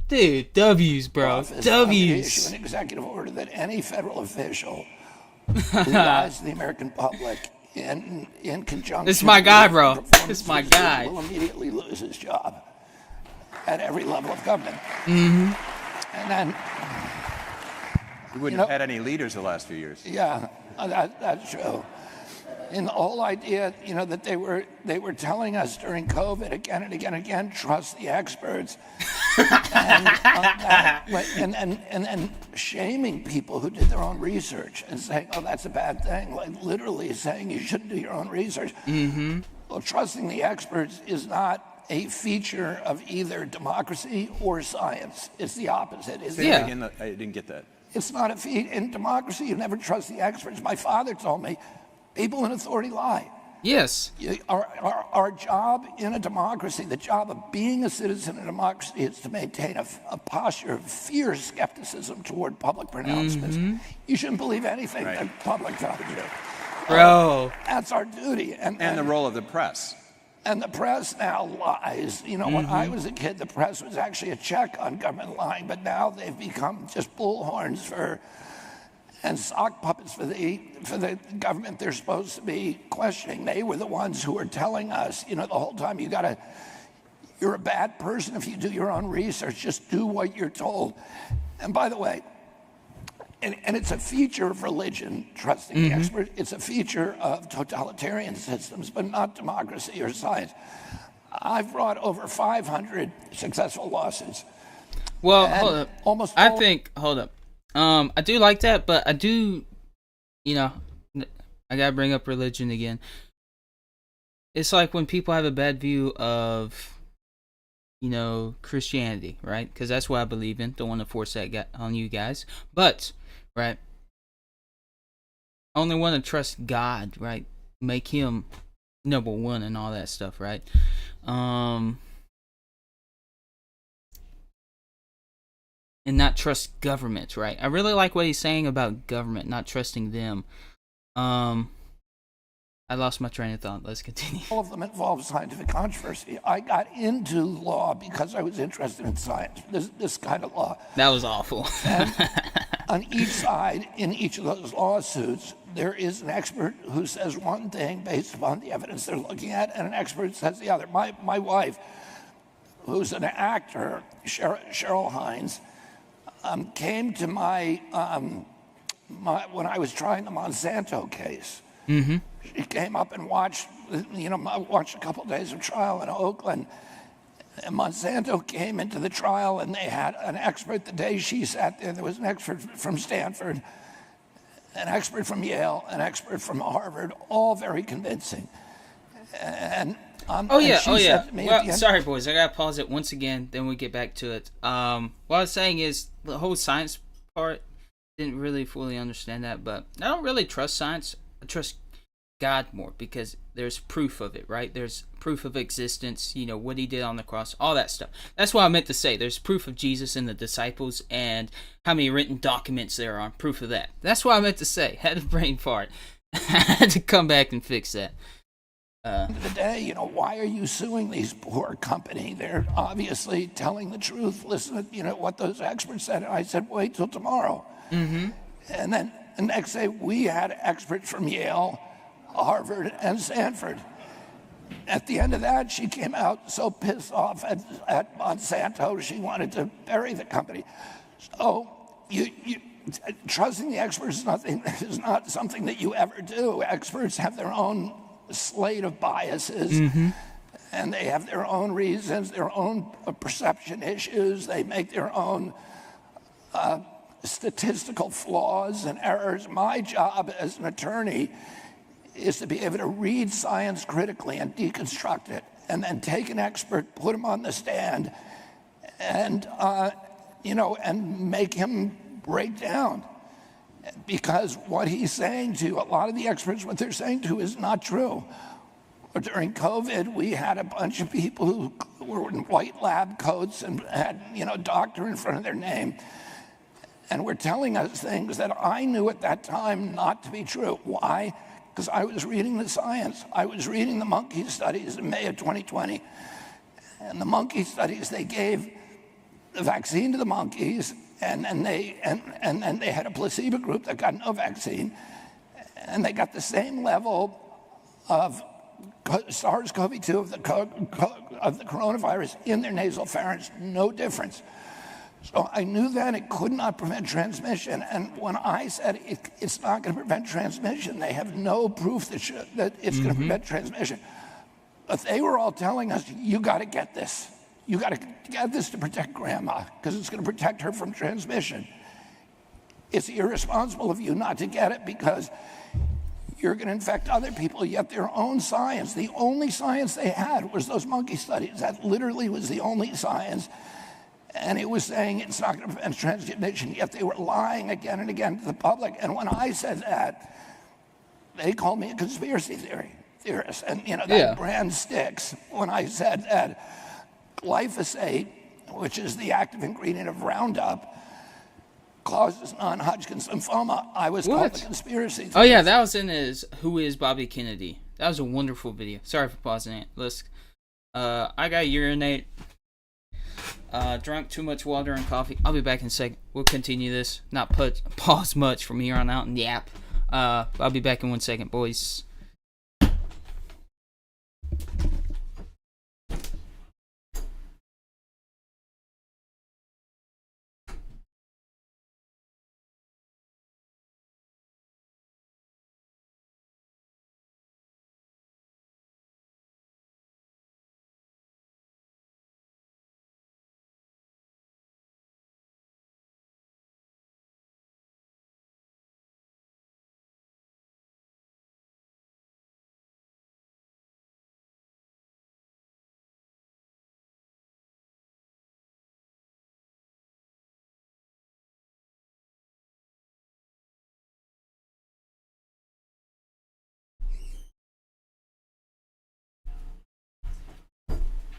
Dude, W's, bro. W's. Issue an executive order that any federal official who lies to the American public in conjunction. This is my guy, with bro. performance This is my reviews guy. will immediately lose his job at every level of government. Mm-hmm. And then, We wouldn't have had any leaders the last few years. yeah, that's true. And the whole idea, you know, that they were telling us during COVID again and again and again, trust the experts, and shaming people who did their own research and saying, oh, that's a bad thing, like literally saying you shouldn't do your own research. Mm-hmm. Well, trusting the experts is not a feature of either democracy or science. It's the opposite. It's Yeah. Again, I didn't get that. It's not a feat. In democracy, you never trust the experts. My father told me, people in authority lie. Yes. Our job in a democracy, the job of being a citizen in a democracy, is to maintain a posture of fierce skepticism toward public pronouncements. You shouldn't believe anything Right. that public tells you. Bro. That's our duty. And the role of the press. And the press now lies. You know, when I was a kid, the press was actually a check on government lying, but now they've become just bullhorns and sock puppets for the government they're supposed to be questioning. They were the ones who were telling us, you know, the whole time, you're a bad person if you do your own research. Just do what you're told. And by the way, and it's a feature of religion, trusting the expert. It's a feature of totalitarian systems, but not democracy or science. I've brought over 500 successful lawsuits. Well, And hold up. almost I all- think, hold up. I do like that, but I do, you know, I gotta bring up religion again. It's like when people have a bad view of, you know, Christianity, right? Because that's what I believe in. Don't want to force that on you guys. But, right, I only want to trust God, right? Make him number one and all that stuff, right? And not trust government, right? I really like what he's saying about government, not trusting them. I lost my train of thought. Let's continue. All of them involve scientific controversy. I got into law because I was interested in science, this kind of law. That was awful. On each side, in each of those lawsuits, there is an expert who says one thing based upon the evidence they're looking at, and an expert says the other. My wife, who's an actor, Cheryl Hines, came to my when I was trying the Monsanto case. Mm-hmm. She came up and watched, watched a couple of days of trial in Oakland. And Monsanto came into the trial, and they had an expert the day she sat there. There was an expert from Stanford, an expert from Yale, an expert from Harvard, all very convincing. And Oh yeah. said to me at Well, the end, sorry, boys. I gotta pause it once again. Then we get back to it. What I was saying is the whole science part. Didn't really fully understand that, but I don't really trust science. I trust God more because there's proof of it, right? There's proof of existence. You know what he did on the cross, all that stuff. That's what I meant to say. There's proof of Jesus and the disciples, and how many written documents there are. Proof of that. That's what I meant to say. Had a brain fart. I had to come back and fix that. End of the day, why are you suing these poor company? They're obviously telling the truth. Listen to, what those experts said. And I said, wait till tomorrow. And then the next day, we had experts from Yale, Harvard, and Stanford. At the end of that, she came out so pissed off at Monsanto, she wanted to bury the company. So trusting the experts is not something that you ever do. Experts have their own slate of biases, and they have their own reasons, their own perception issues. They make their own statistical flaws and errors. My job as an attorney is to be able to read science critically and deconstruct it, and then take an expert, put him on the stand, and and make him break down. Because what he's saying to a lot of the experts, what they're saying to is not true. During COVID, we had a bunch of people who were in white lab coats and had, doctor in front of their name, and were telling us things that I knew at that time not to be true. Why? Because I was reading the science. I was reading the monkey studies in May of 2020. And the monkey studies, they gave the vaccine to the monkeys, and then they had a placebo group that got no vaccine, and they got the same level of SARS-CoV-2 of the coronavirus in their nasal pharynx, no difference. So I knew then it could not prevent transmission, and when I said it's not going to prevent transmission, they have no proof that it's going to prevent transmission. But they were all telling us, you got to get this. You got to get this to protect grandma, because it's going to protect her from transmission. It's irresponsible of you not to get it, because you're going to infect other people, yet their own science, the only science they had was those monkey studies. That literally was the only science. And it was saying it's not going to prevent transmission, yet they were lying again and again to the public. And when I said that, they called me a conspiracy theorist. And, that brand sticks. When I said that glyphosate, which is the active ingredient of Roundup, causes non-Hodgkin's lymphoma, I was called a conspiracy theorist. Oh, yeah, that was in his Who is Bobby Kennedy. That was a wonderful video. Sorry for pausing it. Let's, I got to urinate. Drank too much water and coffee. I'll be back in a second. We'll continue this. Not pause much from here on out and yap. I'll be back in 1 second, boys.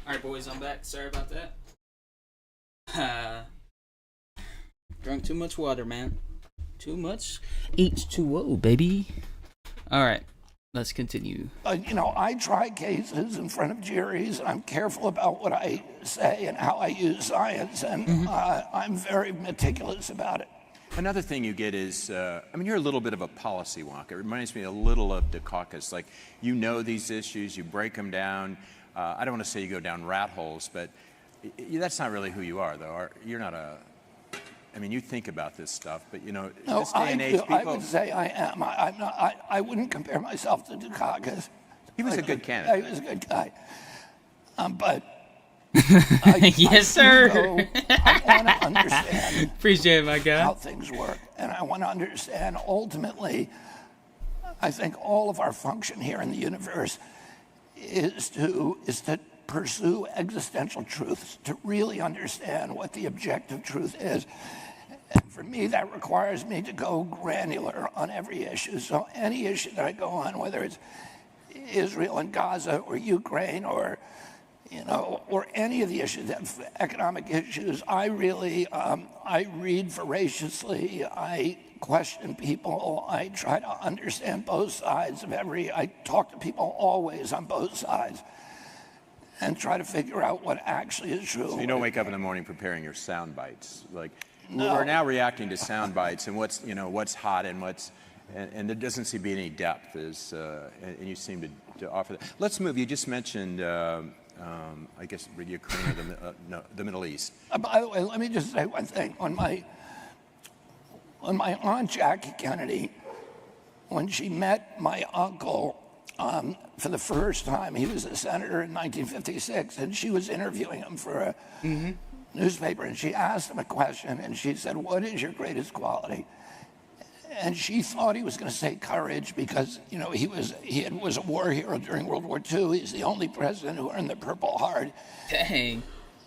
Alright, boys, I'm back. Sorry about that. Drank too much water, man. Too much H2O, baby. Alright, let's continue. I try cases in front of juries, and I'm careful about what I say and how I use science, and I'm very meticulous about it. Another thing you get is, you're a little bit of a policy wonk. It reminds me a little of Dukakis. Like, these issues, you break them down. I don't want to say you go down rat holes, but that's not really who you are, though. You're not you think about this stuff, but, this day and age, people... I would say I am. I'm not, I wouldn't compare myself to Dukakis. He was a good candidate. He was a good guy. But... yes, sir. I want to understand Appreciate it, my guy. how things work. And I want to understand, ultimately, I think all of our function here in the universe is to pursue existential truths, to really understand what the objective truth is. And for me, that requires me to go granular on every issue. So any issue that I go on, whether it's Israel and Gaza or Ukraine or any of the issues, economic issues, I really, I read voraciously, I question people. I try to understand both sides of I talk to people always on both sides and try to figure out what actually is true. So you don't wake up in the morning preparing your sound bites. Like, No. we're now reacting to sound bites and what's hot and and there doesn't seem to be any depth, and you seem to offer that. Let's move. You just mentioned, I guess, Ukraine or the Middle East. By the way, let me just say one thing. When my Aunt Jackie Kennedy, when she met my uncle for the first time, he was a senator in 1956, and she was interviewing him for a newspaper, and she asked him a question, and she said, "What is your greatest quality?" And she thought he was going to say courage because, he was a war hero during World War II. He's the only president who earned the Purple Heart. Dang.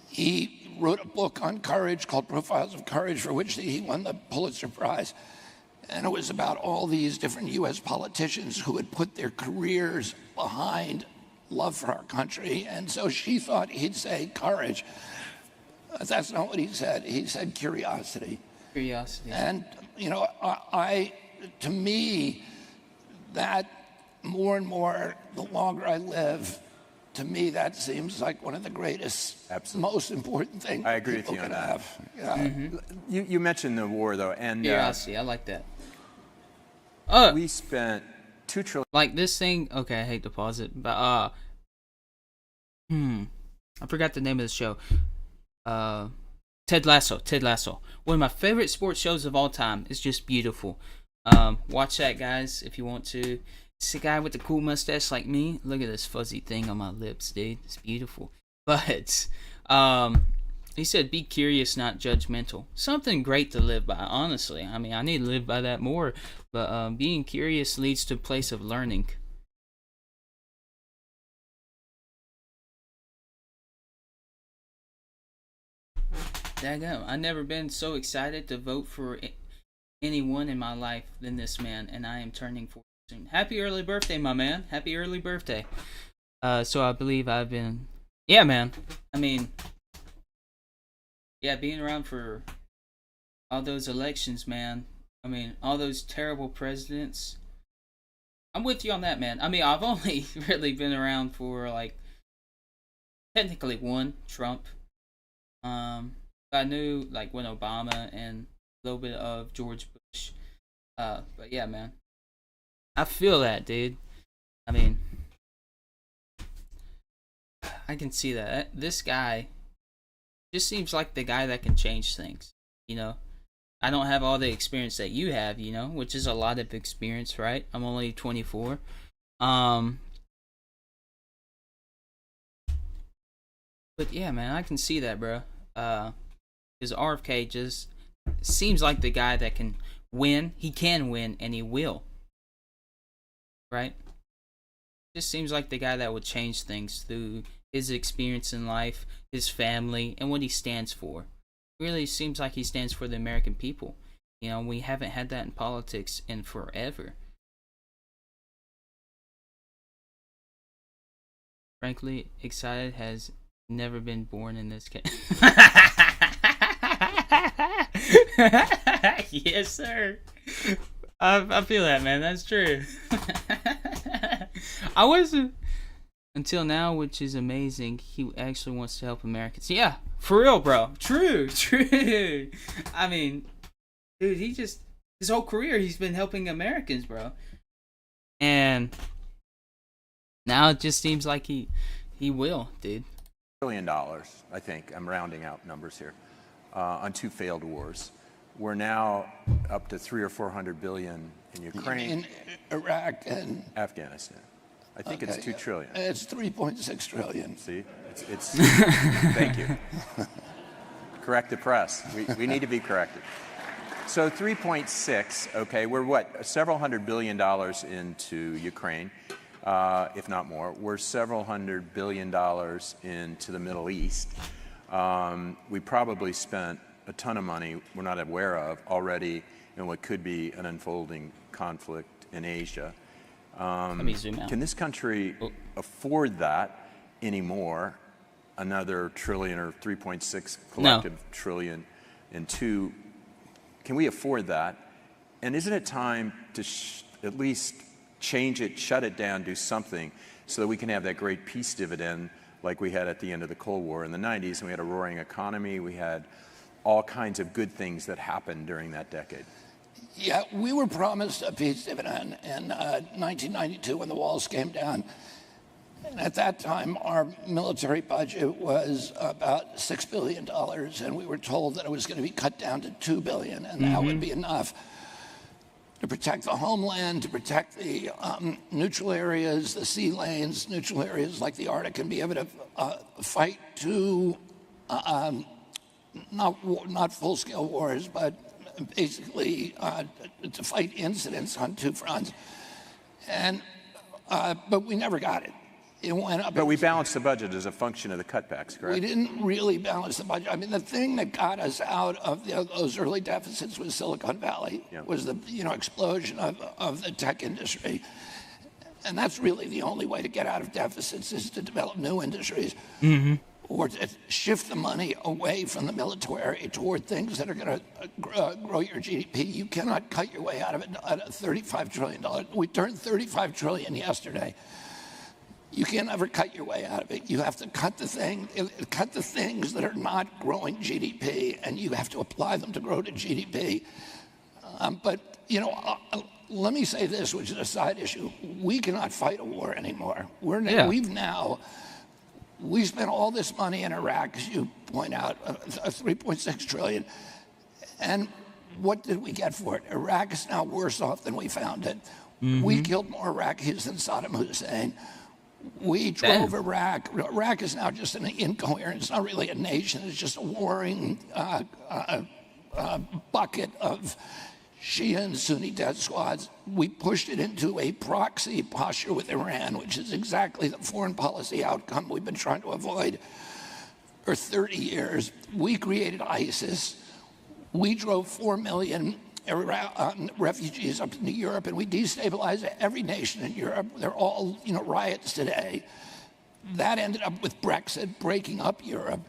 He wrote a book on courage called Profiles of Courage, for which he won the Pulitzer Prize. And it was about all these different U.S. politicians who had put their careers behind love for our country. And so she thought he'd say courage. But that's not what he said. He said curiosity. Curiosity. And, to me, that more and more, the longer I live, to me, that seems like one of the greatest, most important things I agree with people you on can that. have. Yeah. You mentioned the war, though, and Curiosity. I like that. we spent $2 trillion. Like this thing. Okay, I hate to pause it, but I forgot the name of the show. Ted Lasso. Ted Lasso. One of my favorite sports shows of all time. It's just beautiful. Watch that, guys, if you want to. It's a guy with a cool mustache like me. Look at this fuzzy thing on my lips, dude. It's beautiful. But he said, "Be curious, not judgmental." Something great to live by, honestly. I mean, I need to live by that more. But being curious leads to a place of learning. Daggum, I've never been so excited to vote for anyone in my life than this man, and I am turning 40 soon. Happy early birthday, my man. Happy early birthday. So I believe I've been... Yeah, man. I mean... Yeah, being around for all those elections, man. I mean, all those terrible presidents. I'm with you on that, man. I mean, I've only really been around for, like... Technically one, Trump. I knew, like, when Obama and a little bit of George Bush. But yeah, man. I feel that, dude. I mean, I can see that. This guy just seems like the guy that can change things, I don't have all the experience that you have, which is a lot of experience, right? I'm only 24. But yeah, man, I can see that, bro. Because RFK just seems like the guy that can win. He can win, and he will. Right? Just seems like the guy that would change things through his experience in life, his family, and what he stands for. Really seems like he stands for the American people. We haven't had that in politics in forever. Frankly, excited has never been born in this case. Yes, sir. I feel that, man. That's true. I wasn't until now, which is amazing. He actually wants to help Americans. Yeah, for real, bro. True. I mean, dude, his whole career, he's been helping Americans, bro. And now it just seems like he will, dude. $1 billion, I think. I'm rounding out numbers here, on 2 failed wars. We're now up to 300 or 400 billion in Ukraine, In Iraq and Afghanistan. I think it's $2 trillion. It's 3.6 trillion. See, it's thank you. Correct the press. We need to be corrected. So 3.6. Okay, we're what? Several $100 billion into Ukraine. If not more. We're several $100 billion into the Middle East. We probably spent a ton of money we're not aware of already in what could be an unfolding conflict in Asia. Let me zoom out. Can this country afford that anymore? Another trillion or 3.6 collective trillion and 2. Can we afford that? And isn't it time to at least change it, shut it down, do something so that we can have that great peace dividend like we had at the end of the Cold War in the 90s, and we had a roaring economy, we had all kinds of good things that happened during that decade? Yeah, we were promised a peace dividend in 1992 when the walls came down. And at that time, our military budget was about $6 billion, and we were told that it was going to be cut down to $2 billion, and that would be enough to protect the homeland, to protect the neutral areas, the sea lanes, neutral areas like the Arctic, and be able to fight two, not full-scale wars, but basically to fight incidents on two fronts. And but we never got it. It went up. But we balanced the budget as a function of the cutbacks, correct? We didn't really balance the budget. I mean, the thing that got us out of those early deficits was Silicon Valley, was the explosion of the tech industry. And that's really the only way to get out of deficits, is to develop new industries or to shift the money away from the military toward things that are going to grow your GDP. You cannot cut your way out of it at $35 trillion. We turned $35 trillion yesterday. You can't ever cut your way out of it. You have to cut the things that are not growing GDP, and you have to apply them to grow to GDP. But let me say this, which is a side issue. We cannot fight a war anymore. We spent all this money in Iraq, as you point out, $3.6 trillion. And what did we get for it? Iraq is now worse off than we found it. We killed more Iraqis than Saddam Hussein. We drove Iraq. Iraq is now just an incoherent, it's not really a nation, it's just a warring bucket of Shia and Sunni death squads. We pushed it into a proxy posture with Iran, which is exactly the foreign policy outcome we've been trying to avoid for 30 years. We created ISIS. We drove 4 million refugees up into Europe, and we destabilized every nation in Europe. They're all, riots today. That ended up with Brexit, breaking up Europe.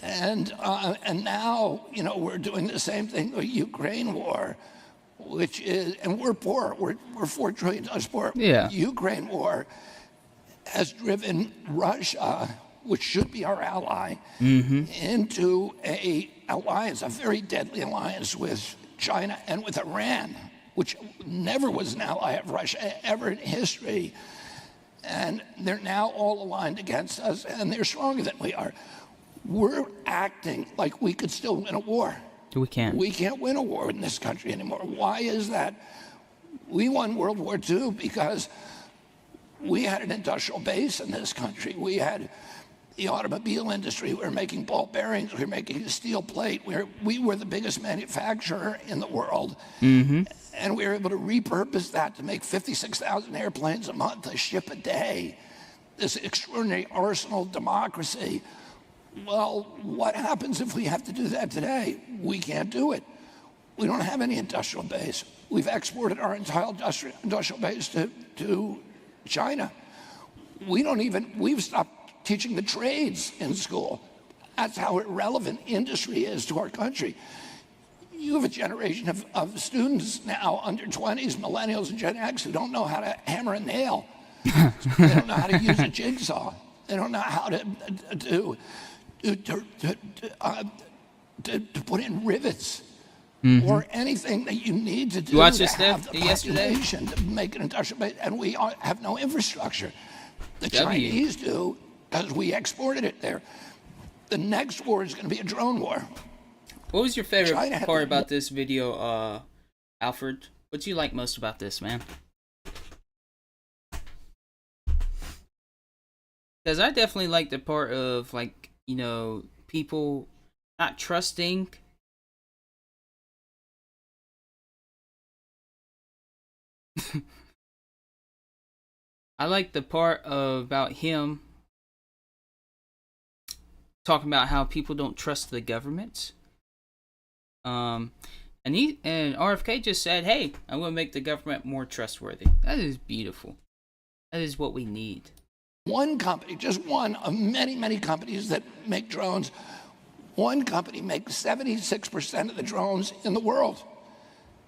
And now, we're doing the same thing with the Ukraine war, which is, and we're poor. We're $4 trillion poor. Yeah. The Ukraine war has driven Russia, which should be our ally, into a alliance, a very deadly alliance with China and with Iran, which never was an ally of Russia ever in history. And they're now all aligned against us, and they're stronger than we are. We're acting like we could still win a war. We can't. We can't win a war in this country anymore. Why is that? We won World War II because we had an industrial base in this country. We had the automobile industry. We were making ball bearings. We were making steel plate. We were the biggest manufacturer in the world. And we were able to repurpose that to make 56,000 airplanes a month, a ship a day. This extraordinary arsenal of democracy. Well, what happens if we have to do that today? We can't do it. We don't have any industrial base. We've exported our entire industrial base to China. We've stopped teaching the trades in school. That's how irrelevant industry is to our country. You have a generation of students now, under 20s, millennials and Gen X, who don't know how to hammer a nail. They don't know how to use a jigsaw. They don't know how to put in rivets or anything that you need to do to have the population to make an industrial base. And we have no infrastructure. The Chinese do, because we exported it there. The next war is going to be a drone war. What was your favorite part about this video, Alfred? What do you like most about this, man? Because I definitely like the part of, people not trusting. I like the part about him talking about how people don't trust the government. And RFK just said, "Hey, I'm going to make the government more trustworthy." That is beautiful. That is what we need. One company, just one of many, many companies that make drones, one company makes 76% of the drones in the world.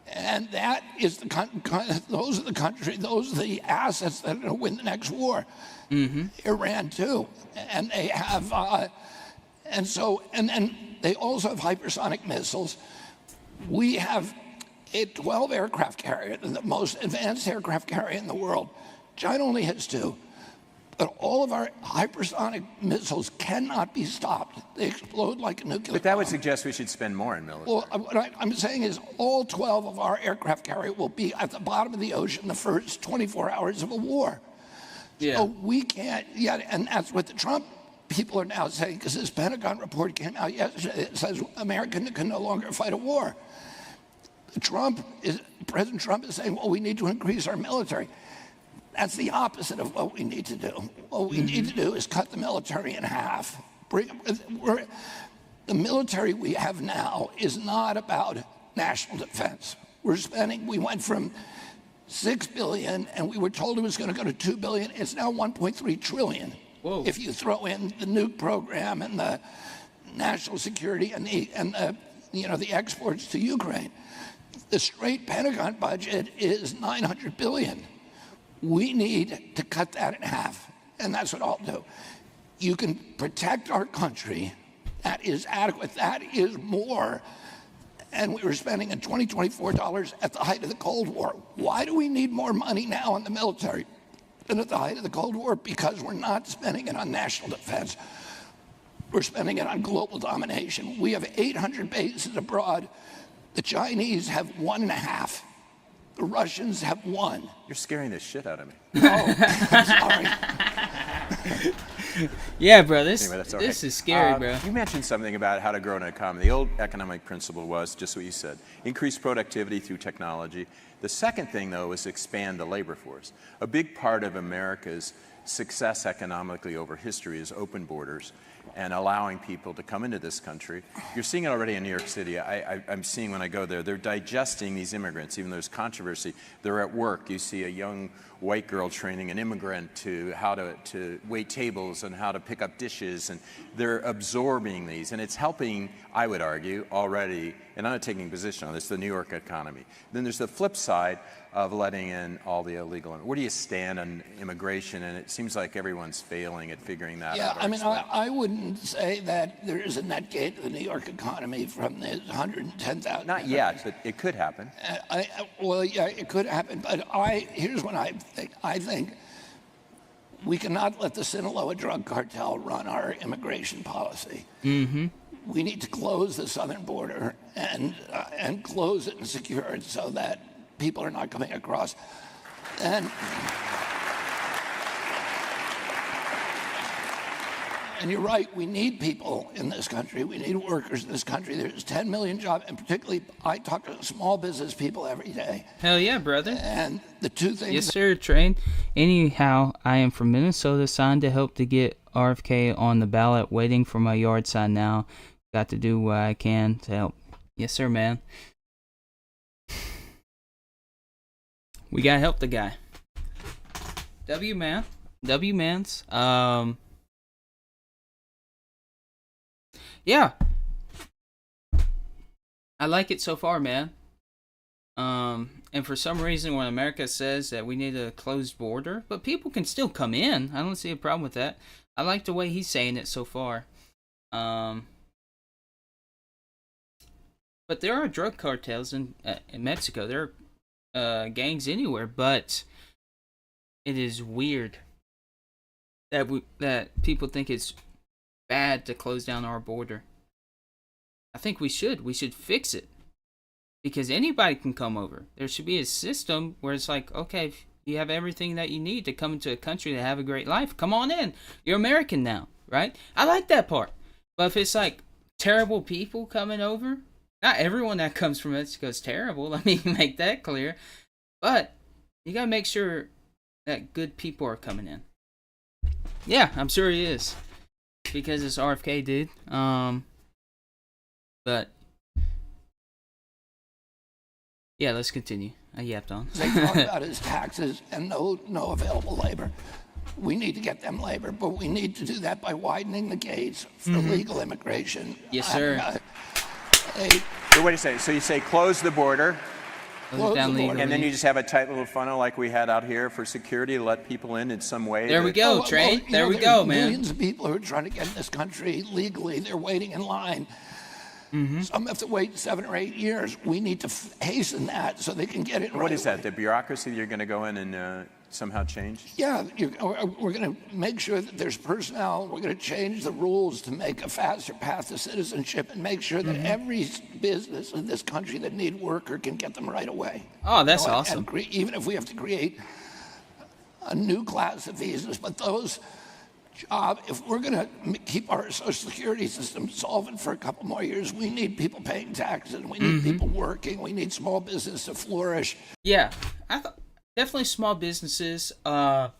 And that is those are the assets that are going to win the next war. Iran too, and they have, and then they also have hypersonic missiles. We have a 12 aircraft carrier, the most advanced aircraft carrier in the world. China only has 2. But all of our hypersonic missiles cannot be stopped. They explode like a nuclear bomb. But that would suggest we should spend more in military. Well, what I'm saying is all 12 of our aircraft carrier will be at the bottom of the ocean the first 24 hours of a war. Yeah. So we can't yet, and that's what the Trump people are now saying, because this Pentagon report came out yesterday. It says America can no longer fight a war. President Trump is saying, well, we need to increase our military. That's the opposite of what we need to do. What we need to do is cut the military in half. The military we have now is not about national defense. We went from $6 billion, and we were told it was going to go to $2 billion. It's now $1.3 trillion. Whoa. If you throw in the nuke program and the national security and the exports to Ukraine, the straight Pentagon budget is $900 billion. We need to cut that in half, and that's what I'll do. You can protect our country. That is adequate. That is more. And we were spending in 2024 dollars at the height of the Cold War. Why do we need more money now in the military than at the height of the Cold War? Because we're not spending it on national defense. We're spending it on global domination. We have 800 bases abroad. The Chinese have 1.5. The Russians have 1. You're scaring the shit out of me. Oh, I'm sorry. Yeah, bro, this Anyway, that's all this right. is scary, bro. You mentioned something about how to grow an economy. The old economic principle was just what you said: increase productivity through technology. The second thing, though, is expand the labor force. A big part of America's success economically over history is open borders and allowing people to come into this country. You're seeing it already in New York City. I'm seeing when I go there, they're digesting these immigrants, even though there's controversy. They're at work. You see a young white girl training an immigrant to how to wait tables and how to pick up dishes, and they're absorbing these. And it's helping, I would argue, already, and I'm not taking a position on this, the New York economy. Then there's the flip side of letting in all the illegal. Where do you stand on immigration? And it seems like everyone's failing at figuring that out. Yeah, I mean, I wouldn't say that there is a net gain to the New York economy from the 110,000. Not yet, but it could happen. Well, yeah, it could happen. But here's what I think. I think we cannot let the Sinaloa drug cartel run our immigration policy. Mm-hmm. We need to close the southern border and close it and secure it so that people are not coming across. And you're right, we need people in this country. We need workers in this country. There's 10 million jobs, and particularly I talk to small business people every day. Hell yeah, brother. And the two things... Yes, sir, Train. Anyhow, I am from Minnesota, signed to help to get RFK on the ballot, waiting for my yard sign now. Got to do what I can to help. Yes, sir, man. We gotta help the guy. W mans. Yeah. I like it so far, man. And for some reason, when America says that we need a closed border, but people can still come in, I don't see a problem with that. I like the way he's saying it so far. But there are drug cartels in Mexico. There are gangs anywhere, but it is weird that people think it's bad to close down our border. I think we should fix it, because anybody can come over. There should be a system where it's like, okay, if you have everything that you need to come into a country to have a great life, come on in. You're American now, right? I like that part. But if it's like terrible people coming over, not everyone that comes from Mexico is terrible. Let me make that clear. But you gotta make sure that good people are coming in. Yeah, I'm sure he is, because it's RFK, dude. But yeah, let's continue. I yapped on. They talk about his taxes and no available labor. We need to get them labor, but we need to do that by widening the gates for legal immigration. Yes, sir. So wait a second. So you say close the border, Close it down legally. And then you just have a tight little funnel like we had out here for security to let people in some way. There we go, Trey. There we go, man. Millions of people who are trying to get in this country legally, they're waiting in line. Some have to wait 7 or 8 years. We need to hasten that so they can get it. What is that? The bureaucracy you're going to go in and somehow change? Yeah, we're going to make sure that there's personnel. We're going to change the rules to make a faster path to citizenship and make sure that every business in this country that need worker can get them right away. Oh, that's awesome. And even if we have to create a new class of visas, but those jobs, if we're going to keep our Social Security system solvent for a couple more years, we need people paying taxes. We need people working. We need small business to flourish. Yeah, I thought definitely small businesses and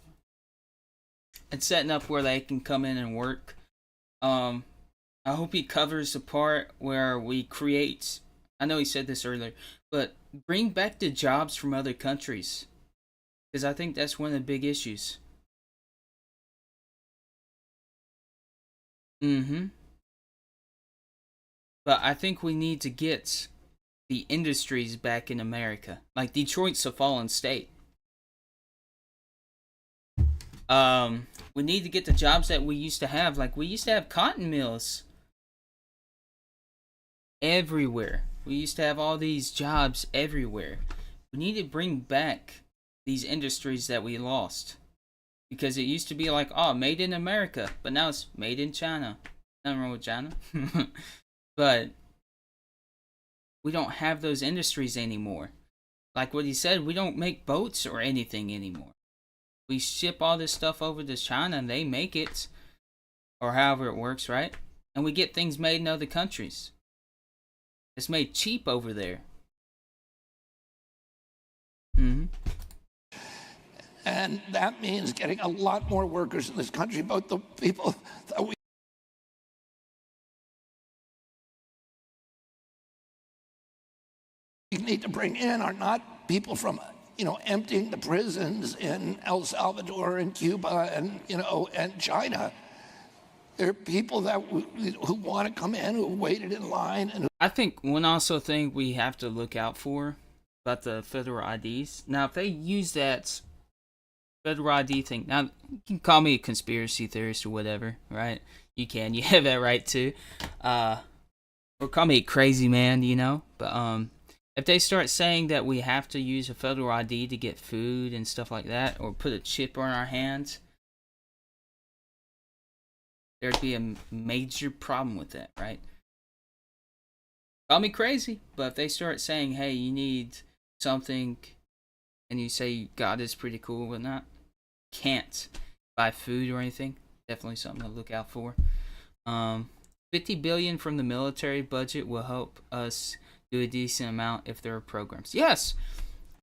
setting up where they can come in and work. I hope he covers the part where we create, I know he said this earlier, but bring back the jobs from other countries, because I think that's one of the big issues. But I think we need to get the industries back in America. Like Detroit's a fallen state. We need to get the jobs that we used to have. Like we used to have cotton mills everywhere. We used to have all these jobs everywhere. We need to bring back these industries that we lost. Because it used to be like, oh, made in America. But now it's made in China. Nothing wrong with China. But we don't have those industries anymore. Like what he said, we don't make boats or anything anymore. We ship all this stuff over to China and they make it. Or however it works, right? And we get things made in other countries. It's made cheap over there. And that means getting a lot more workers in this country, both the people that we need to bring in are not people from, emptying the prisons in El Salvador and Cuba and, and China. They're people that who want to come in, who waited in line. And I think one also thing we have to look out for about the federal IDs. Now, if they use that federal ID thing, now you can call me a conspiracy theorist or whatever, right? You can, you have that right too. Or call me a crazy man, But if they start saying that we have to use a federal ID to get food and stuff like that, or put a chip on our hands, there'd be a major problem with that, right? Call me crazy, but if they start saying, hey, you need something, and you say God is pretty cool, but not, can't buy food or anything, definitely something to look out for. $50 billion from the military budget will help us do a decent amount if there are programs. Yes,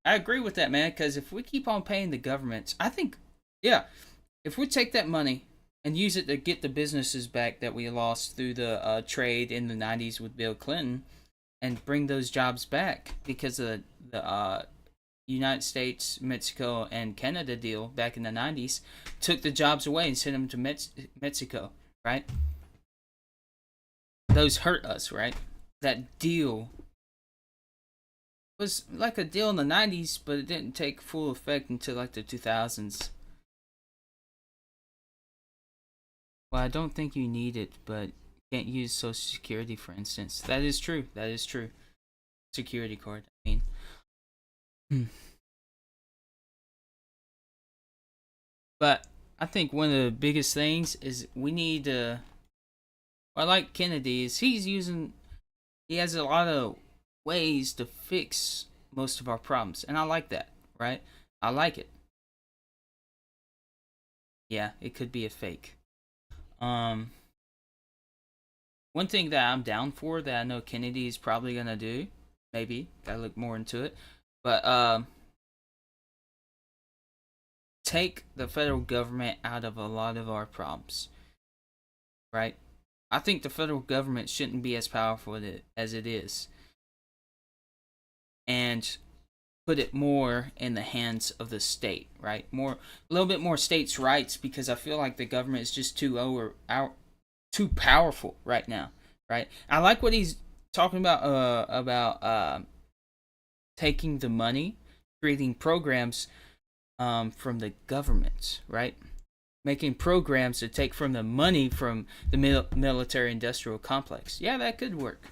I agree with that, man, because if we keep on paying the governments, I think, if we take that money and use it to get the businesses back that we lost through the trade in the 90s with Bill Clinton, and bring those jobs back because of the United States, Mexico, and Canada deal back in the 90s, took the jobs away and sent them to Mexico, right? Those hurt us, right? That deal was like a deal in the 90s, but it didn't take full effect until like the 2000s. Well, I don't think you need it, but you can't use Social Security, for instance. That is true. That is true. Security card, I mean. But I think one of the biggest things is we need to... I like Kennedy is he has a lot of ways to fix most of our problems. And I like that, right? I like it. Yeah, it could be a fake. One thing that I'm down for that I know Kennedy is probably gonna do, maybe, gotta look more into it, but take the federal government out of a lot of our problems, right? I think the federal government shouldn't be as powerful as it is, and put it more in the hands of the state, right? A little bit more states' rights, because I feel like the government is just too powerful right now, right? I like what he's talking about taking the money, creating programs from the government, right? Making programs to take from the money from the military-industrial complex. Yeah, that could work.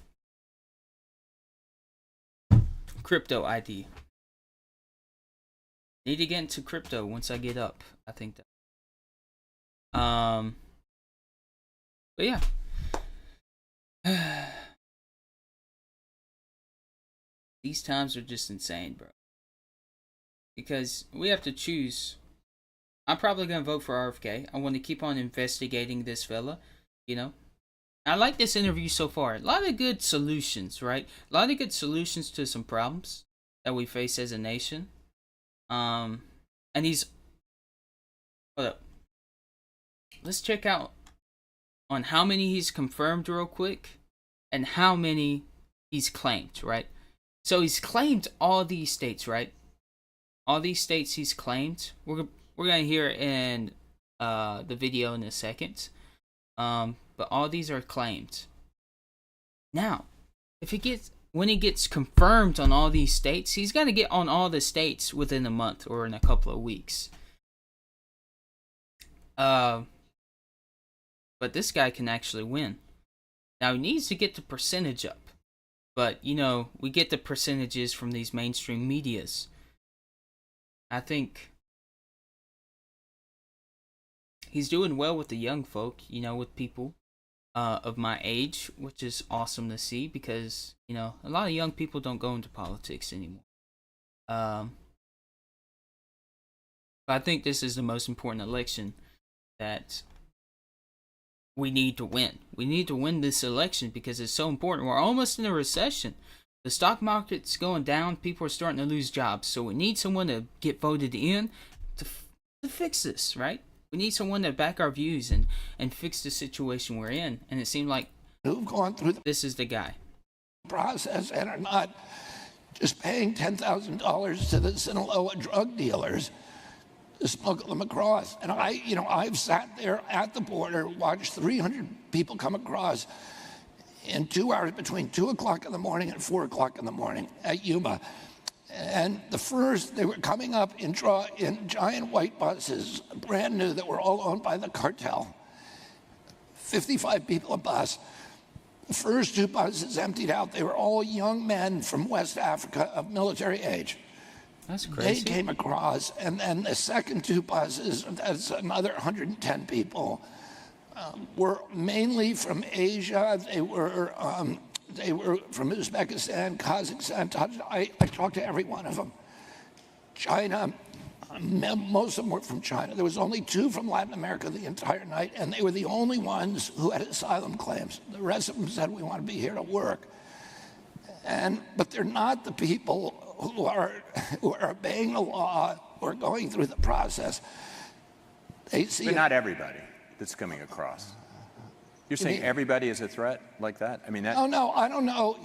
Crypto ID. Need to get into crypto once I get up. I think that. But yeah. These times are just insane, bro. Because we have to choose. I'm probably gonna vote for RFK. I want to keep on investigating this fella. You know, I like this interview so far. A lot of good solutions, right? A lot of good solutions to some problems that we face as a nation. And he's. Hold up. Let's check out on how many he's confirmed real quick, and how many he's claimed, right? So he's claimed all these states, right? All these states he's claimed. We're gonna hear in the video in a second. But all these are claimed. Now, when he gets confirmed on all these states, he's gonna get on all the states within a month or in a couple of weeks. But this guy can actually win. Now he needs to get the percentage up. But, you know, we get the percentages from these mainstream medias. I think he's doing well with the young folk, you know, with people of my age, which is awesome to see because, you know, a lot of young people don't go into politics anymore. But I think this is the most important election that we need to win. We need to win this election because it's so important. We're almost in a recession. The stock market's going down. People are starting to lose jobs. So we need someone to get voted in to fix this, right? We need someone to back our views and fix the situation we're in. And it seemed like who've gone through the this is the guy. process and are not just paying $10,000 to the Sinaloa drug dealers to smuggle them across. And I've sat there at the border, watched 300 people come across in 2 hours between 2 o'clock in the morning and 4 o'clock in the morning at Yuma. And they were coming up in giant white buses, brand new, that were all owned by the cartel. 55 people a bus. The first 2 buses emptied out. They were all young men from West Africa of military age. That's crazy. They came across, and then the second 2 buses, that's another 110 people, were mainly from Asia. They were from Uzbekistan, Kazakhstan. I talked to every one of them. China, most of them were from China. There was only 2 from Latin America the entire night, and they were the only ones who had asylum claims. The rest of them said, we want to be here to work. But they're not the people who are obeying the law, who are going through the process. But not everybody that's coming across. You're saying everybody is a threat like that? I mean, that. Oh, no, I don't know.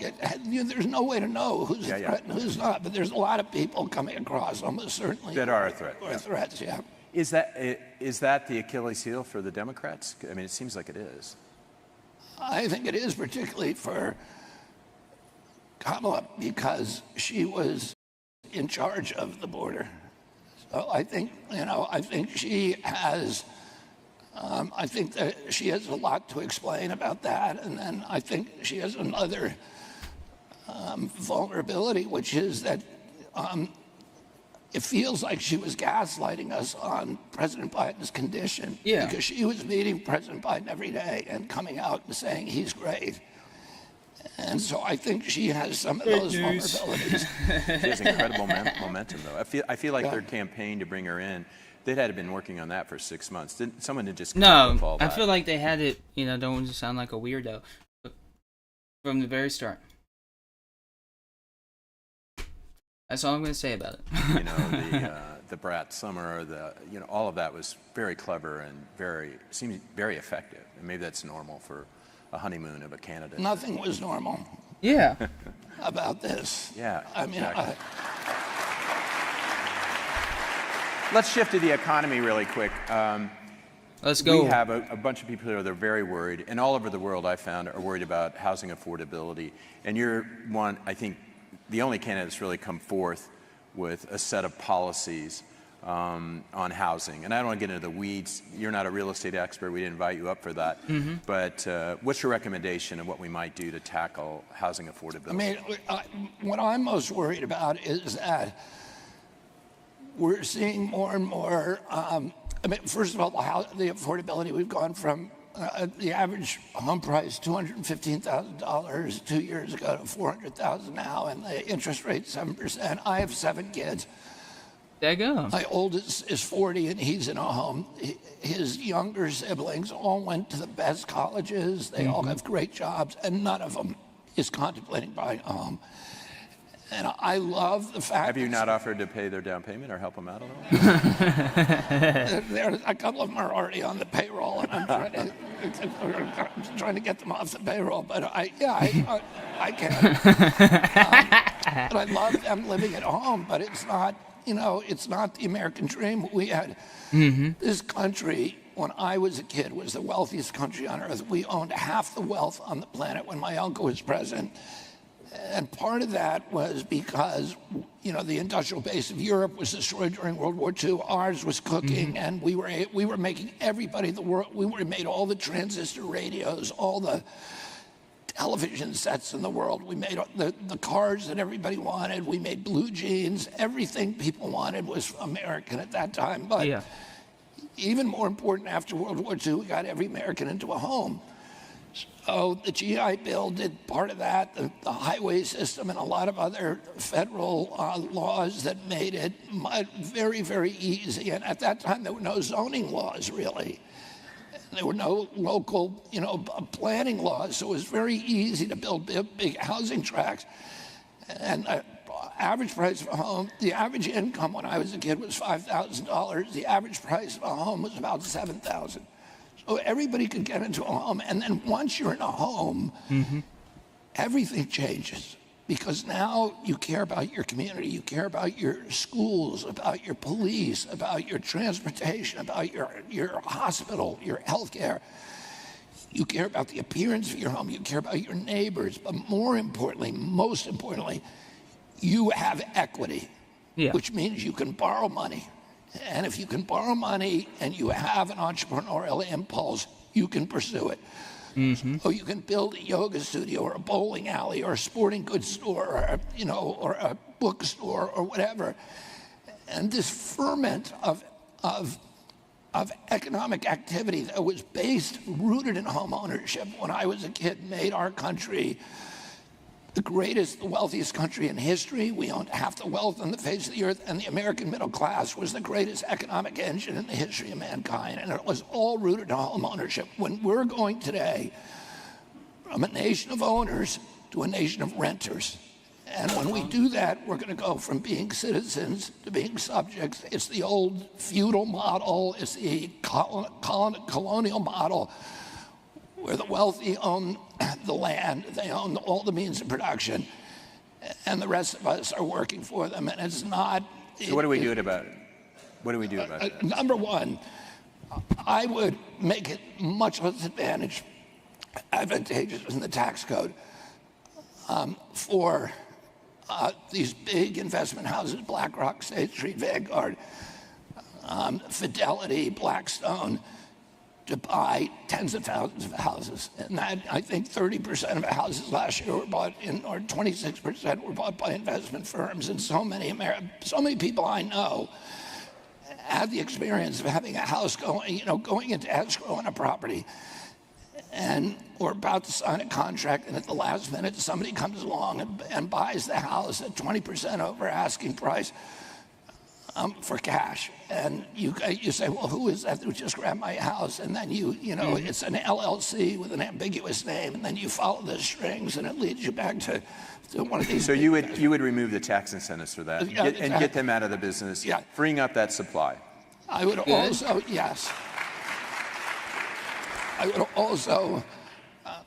There's no way to know who's a threat and who's not. But there's a lot of people coming across, almost certainly. That are a threat. Or threats, yeah. Is that the Achilles heel for the Democrats? I mean, it seems like it is. I think it is, particularly for Kamala, because she was in charge of the border. So I think she has. I think that she has a lot to explain about that, and then I think she has another vulnerability, which is that it feels like she was gaslighting us on President Biden's condition. Yeah. Because she was meeting President Biden every day and coming out and saying he's great. And so I think she has some of those vulnerabilities. She has incredible momentum, though. I feel like their campaign to bring her in, they'd had been working on that for 6 months. Someone had just come up with all that. I feel like they had it, don't want to sound like a weirdo, but from the very start. That's all I'm going to say about it. The brat summer, all of that was very clever and seemed very effective. And maybe that's normal for a honeymoon of a candidate. Nothing was normal. Yeah. About this. Yeah. I mean, exactly. Let's shift to the economy really quick. Let's go. We have a bunch of people here that are very worried, and all over the world I found are worried about housing affordability. And you're one, I think, the only candidate that's really come forth with a set of policies on housing. And I don't want to get into the weeds. You're not a real estate expert. We didn't invite you up for that. But what's your recommendation of what we might do to tackle housing affordability? I mean, what I'm most worried about is that we're seeing more and more. I mean, first of all, the affordability. We've gone from the average home price $215,000 2 years ago to $400,000 now, and the interest rate 7%. I have 7 kids. There you go. My oldest is 40 and he's in a home. His younger siblings all went to the best colleges. They all have great jobs, and none of them is contemplating buying a home. And I love the fact. Have you not offered to pay their down payment or help them out at all? A couple of them are already on the payroll, and I'm trying to get them off the payroll. But I can. But I love them living at home. But it's not, it's not the American dream. We had this country when I was a kid was the wealthiest country on earth. We owned half the wealth on the planet when my uncle was president. And part of that was because, the industrial base of Europe was destroyed during World War II. Ours was cooking, and we were making everybody in the world. We made all the transistor radios, all the television sets in the world. We made the cars that everybody wanted. We made blue jeans. Everything people wanted was American at that time. But even more important, after World War II, we got every American into a home. So the GI Bill did part of that, the highway system, and a lot of other federal laws that made it very, very easy. And at that time, there were no zoning laws, really. There were no local, planning laws. So it was very easy to build big housing tracts. And average price of a home, the average income when I was a kid was $5,000. The average price of a home was about $7,000. So everybody could get into a home. And then once you're in a home, everything changes. Because now you care about your community, you care about your schools, about your police, about your transportation, about your hospital, your healthcare. You care about the appearance of your home, you care about your neighbors, but more importantly, most importantly, you have equity, which means you can borrow money. And if you can borrow money and you have an entrepreneurial impulse, you can pursue it. So you can build a yoga studio or a bowling alley or a sporting goods store or or a bookstore or whatever. And this ferment of economic activity that was rooted in home ownership when I was a kid made our country the wealthiest country in history. We owned half the wealth on the face of the earth, and the American middle class was the greatest economic engine in the history of mankind, and it was all rooted in home ownership. When we're going today from a nation of owners to a nation of renters, and when we do that, we're going to go from being citizens to being subjects. It's the old feudal model, it's the colonial model, where the wealthy own the land, they own all the means of production, and the rest of us are working for them. And it's not. So what do we do about it? What do we do about it? Number one, I would make it much less advantageous in the tax code for these big investment houses, BlackRock, State Street, Vanguard, Fidelity, Blackstone, to buy tens of thousands of houses. And that, I think 30% of the houses last year were bought or 26% were bought by investment firms. And so many people I know had the experience of having a house going into escrow on a property, and we're about to sign a contract, and at the last minute, somebody comes along and buys the house at 20% over asking price. For cash, and you say, well, who is that who just grabbed my house? And then it's an LLC with an ambiguous name, and then you follow the strings, and it leads you back to one of these. So you would remove the tax incentives for that, and get them out of the business, freeing up that supply. I would also, I would also.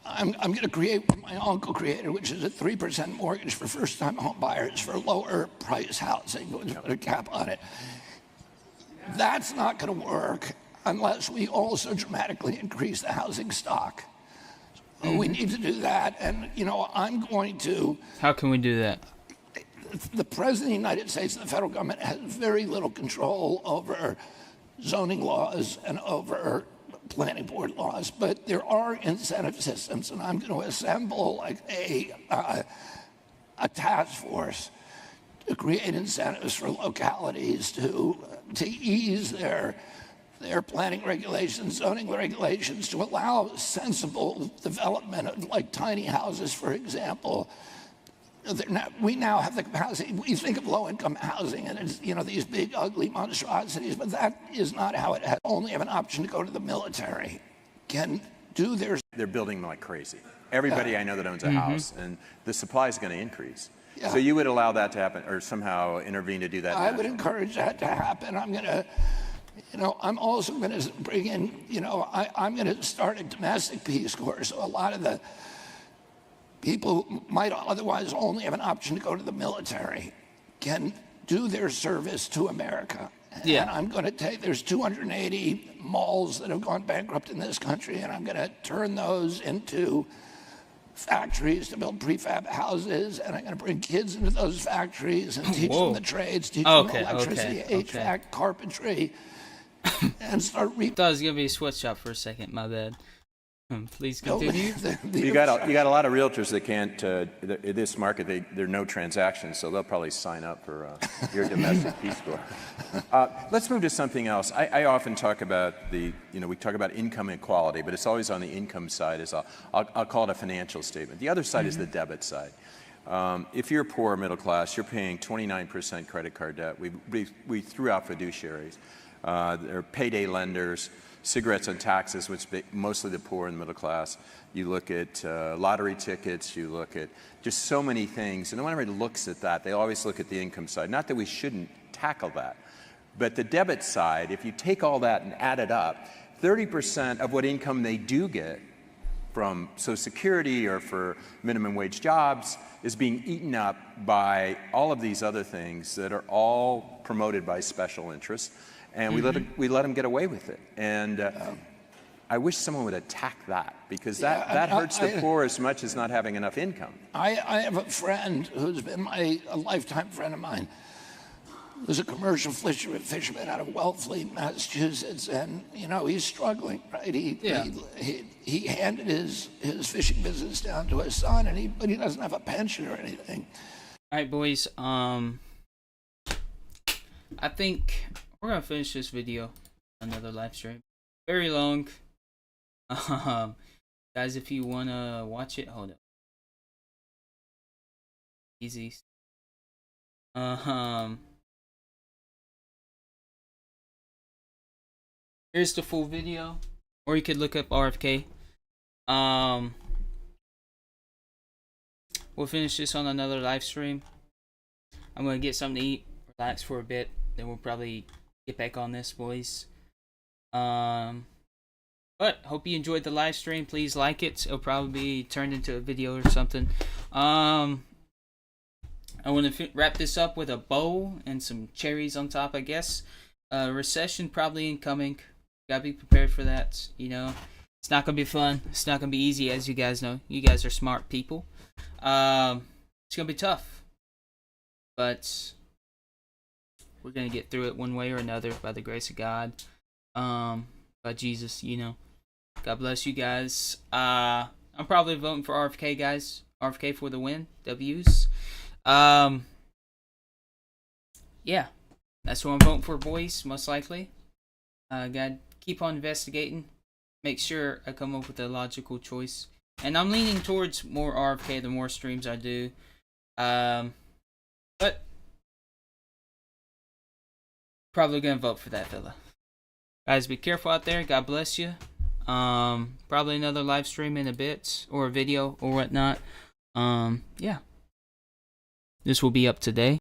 I'm going to create what my uncle created, which is a 3% mortgage for first-time home buyers for lower price housing. We'll put a cap on it. That's not going to work unless we also dramatically increase the housing stock. We need to do that, and I'm going to. How can we do that? the President of the United States and the federal government has very little control over zoning laws and over planning board laws, but there are incentive systems, and I'm going to assemble like a task force to create incentives for localities to ease their planning regulations, zoning regulations, to allow sensible development of like tiny houses, for example. We now have the capacity. We think of low-income housing, and it's these big, ugly monstrosities, but that is not how it has. Only have an option to go to the military, can do their. They're building like crazy. Everybody I know that owns a house, and the supply is going to increase. Yeah. So you would allow that to happen, or somehow intervene to do that? I would encourage that to happen. I'm going to. I'm also going to bring in, I'm going to start a domestic Peace Corps. So a lot of the people who might otherwise only have an option to go to the military can do their service to America. Yeah. And I'm going to there's 280 malls that have gone bankrupt in this country, and I'm going to turn those into factories to build prefab houses, and I'm going to bring kids into those factories and teach them the trades, teach them electricity, HVAC, carpentry, and start. I thought it was going to be a sweatshop for a second. My bad. Please continue. You got a lot of realtors that can't. In this market, there are no transactions, so they'll probably sign up for your domestic Peace Corps. Let's move to something else. I often talk about we talk about income inequality, but it's always on the income side. I'll call it a financial statement. The other side is the debit side. If you're poor or middle class, you're paying 29% credit card debt. We threw out fiduciaries. There are payday lenders. Cigarettes and taxes, which mostly the poor and the middle class. You look at lottery tickets, you look at just so many things. And whenever anybody looks at that, they always look at the income side. Not that we shouldn't tackle that. But the debit side, if you take all that and add it up, 30% of what income they do get from Social Security or for minimum wage jobs is being eaten up by all of these other things that are all promoted by special interests. And we let them get away with it. And I wish someone would attack that, because that hurts the poor as much as not having enough income. I have a friend who's been a lifetime friend of mine, who's a commercial fisherman out of Wellfleet, Massachusetts, and he's struggling, right? He handed his fishing business down to his son, but he doesn't have a pension or anything. All right, boys. I think we're gonna finish this video, another live stream, very long. Guys, if you wanna watch it, hold up. Easy. Here's the full video, or you could look up RFK. We'll finish this on another live stream. I'm gonna get something to eat, relax for a bit, then we'll probably get back on this, boys. But hope you enjoyed the live stream. Please like it. It'll probably be turned into a video or something. I want to wrap this up with a bow and some cherries on top, I guess. Recession probably incoming. Gotta be prepared for that. It's not gonna be fun. It's not gonna be easy, as you guys know. You guys are smart people. It's gonna be tough, but we're gonna get through it one way or another by the grace of God, by Jesus. God bless you guys. I'm probably voting for RFK, guys. RFK for the win. W's. Yeah, that's what I'm voting for, boys. Most likely. God, keep on investigating. Make sure I come up with a logical choice. And I'm leaning towards more RFK the more streams I do. But probably gonna vote for that fella. Guys, be careful out there. God bless you. Probably another live stream in a bit, or a video or whatnot. Yeah. This will be up today.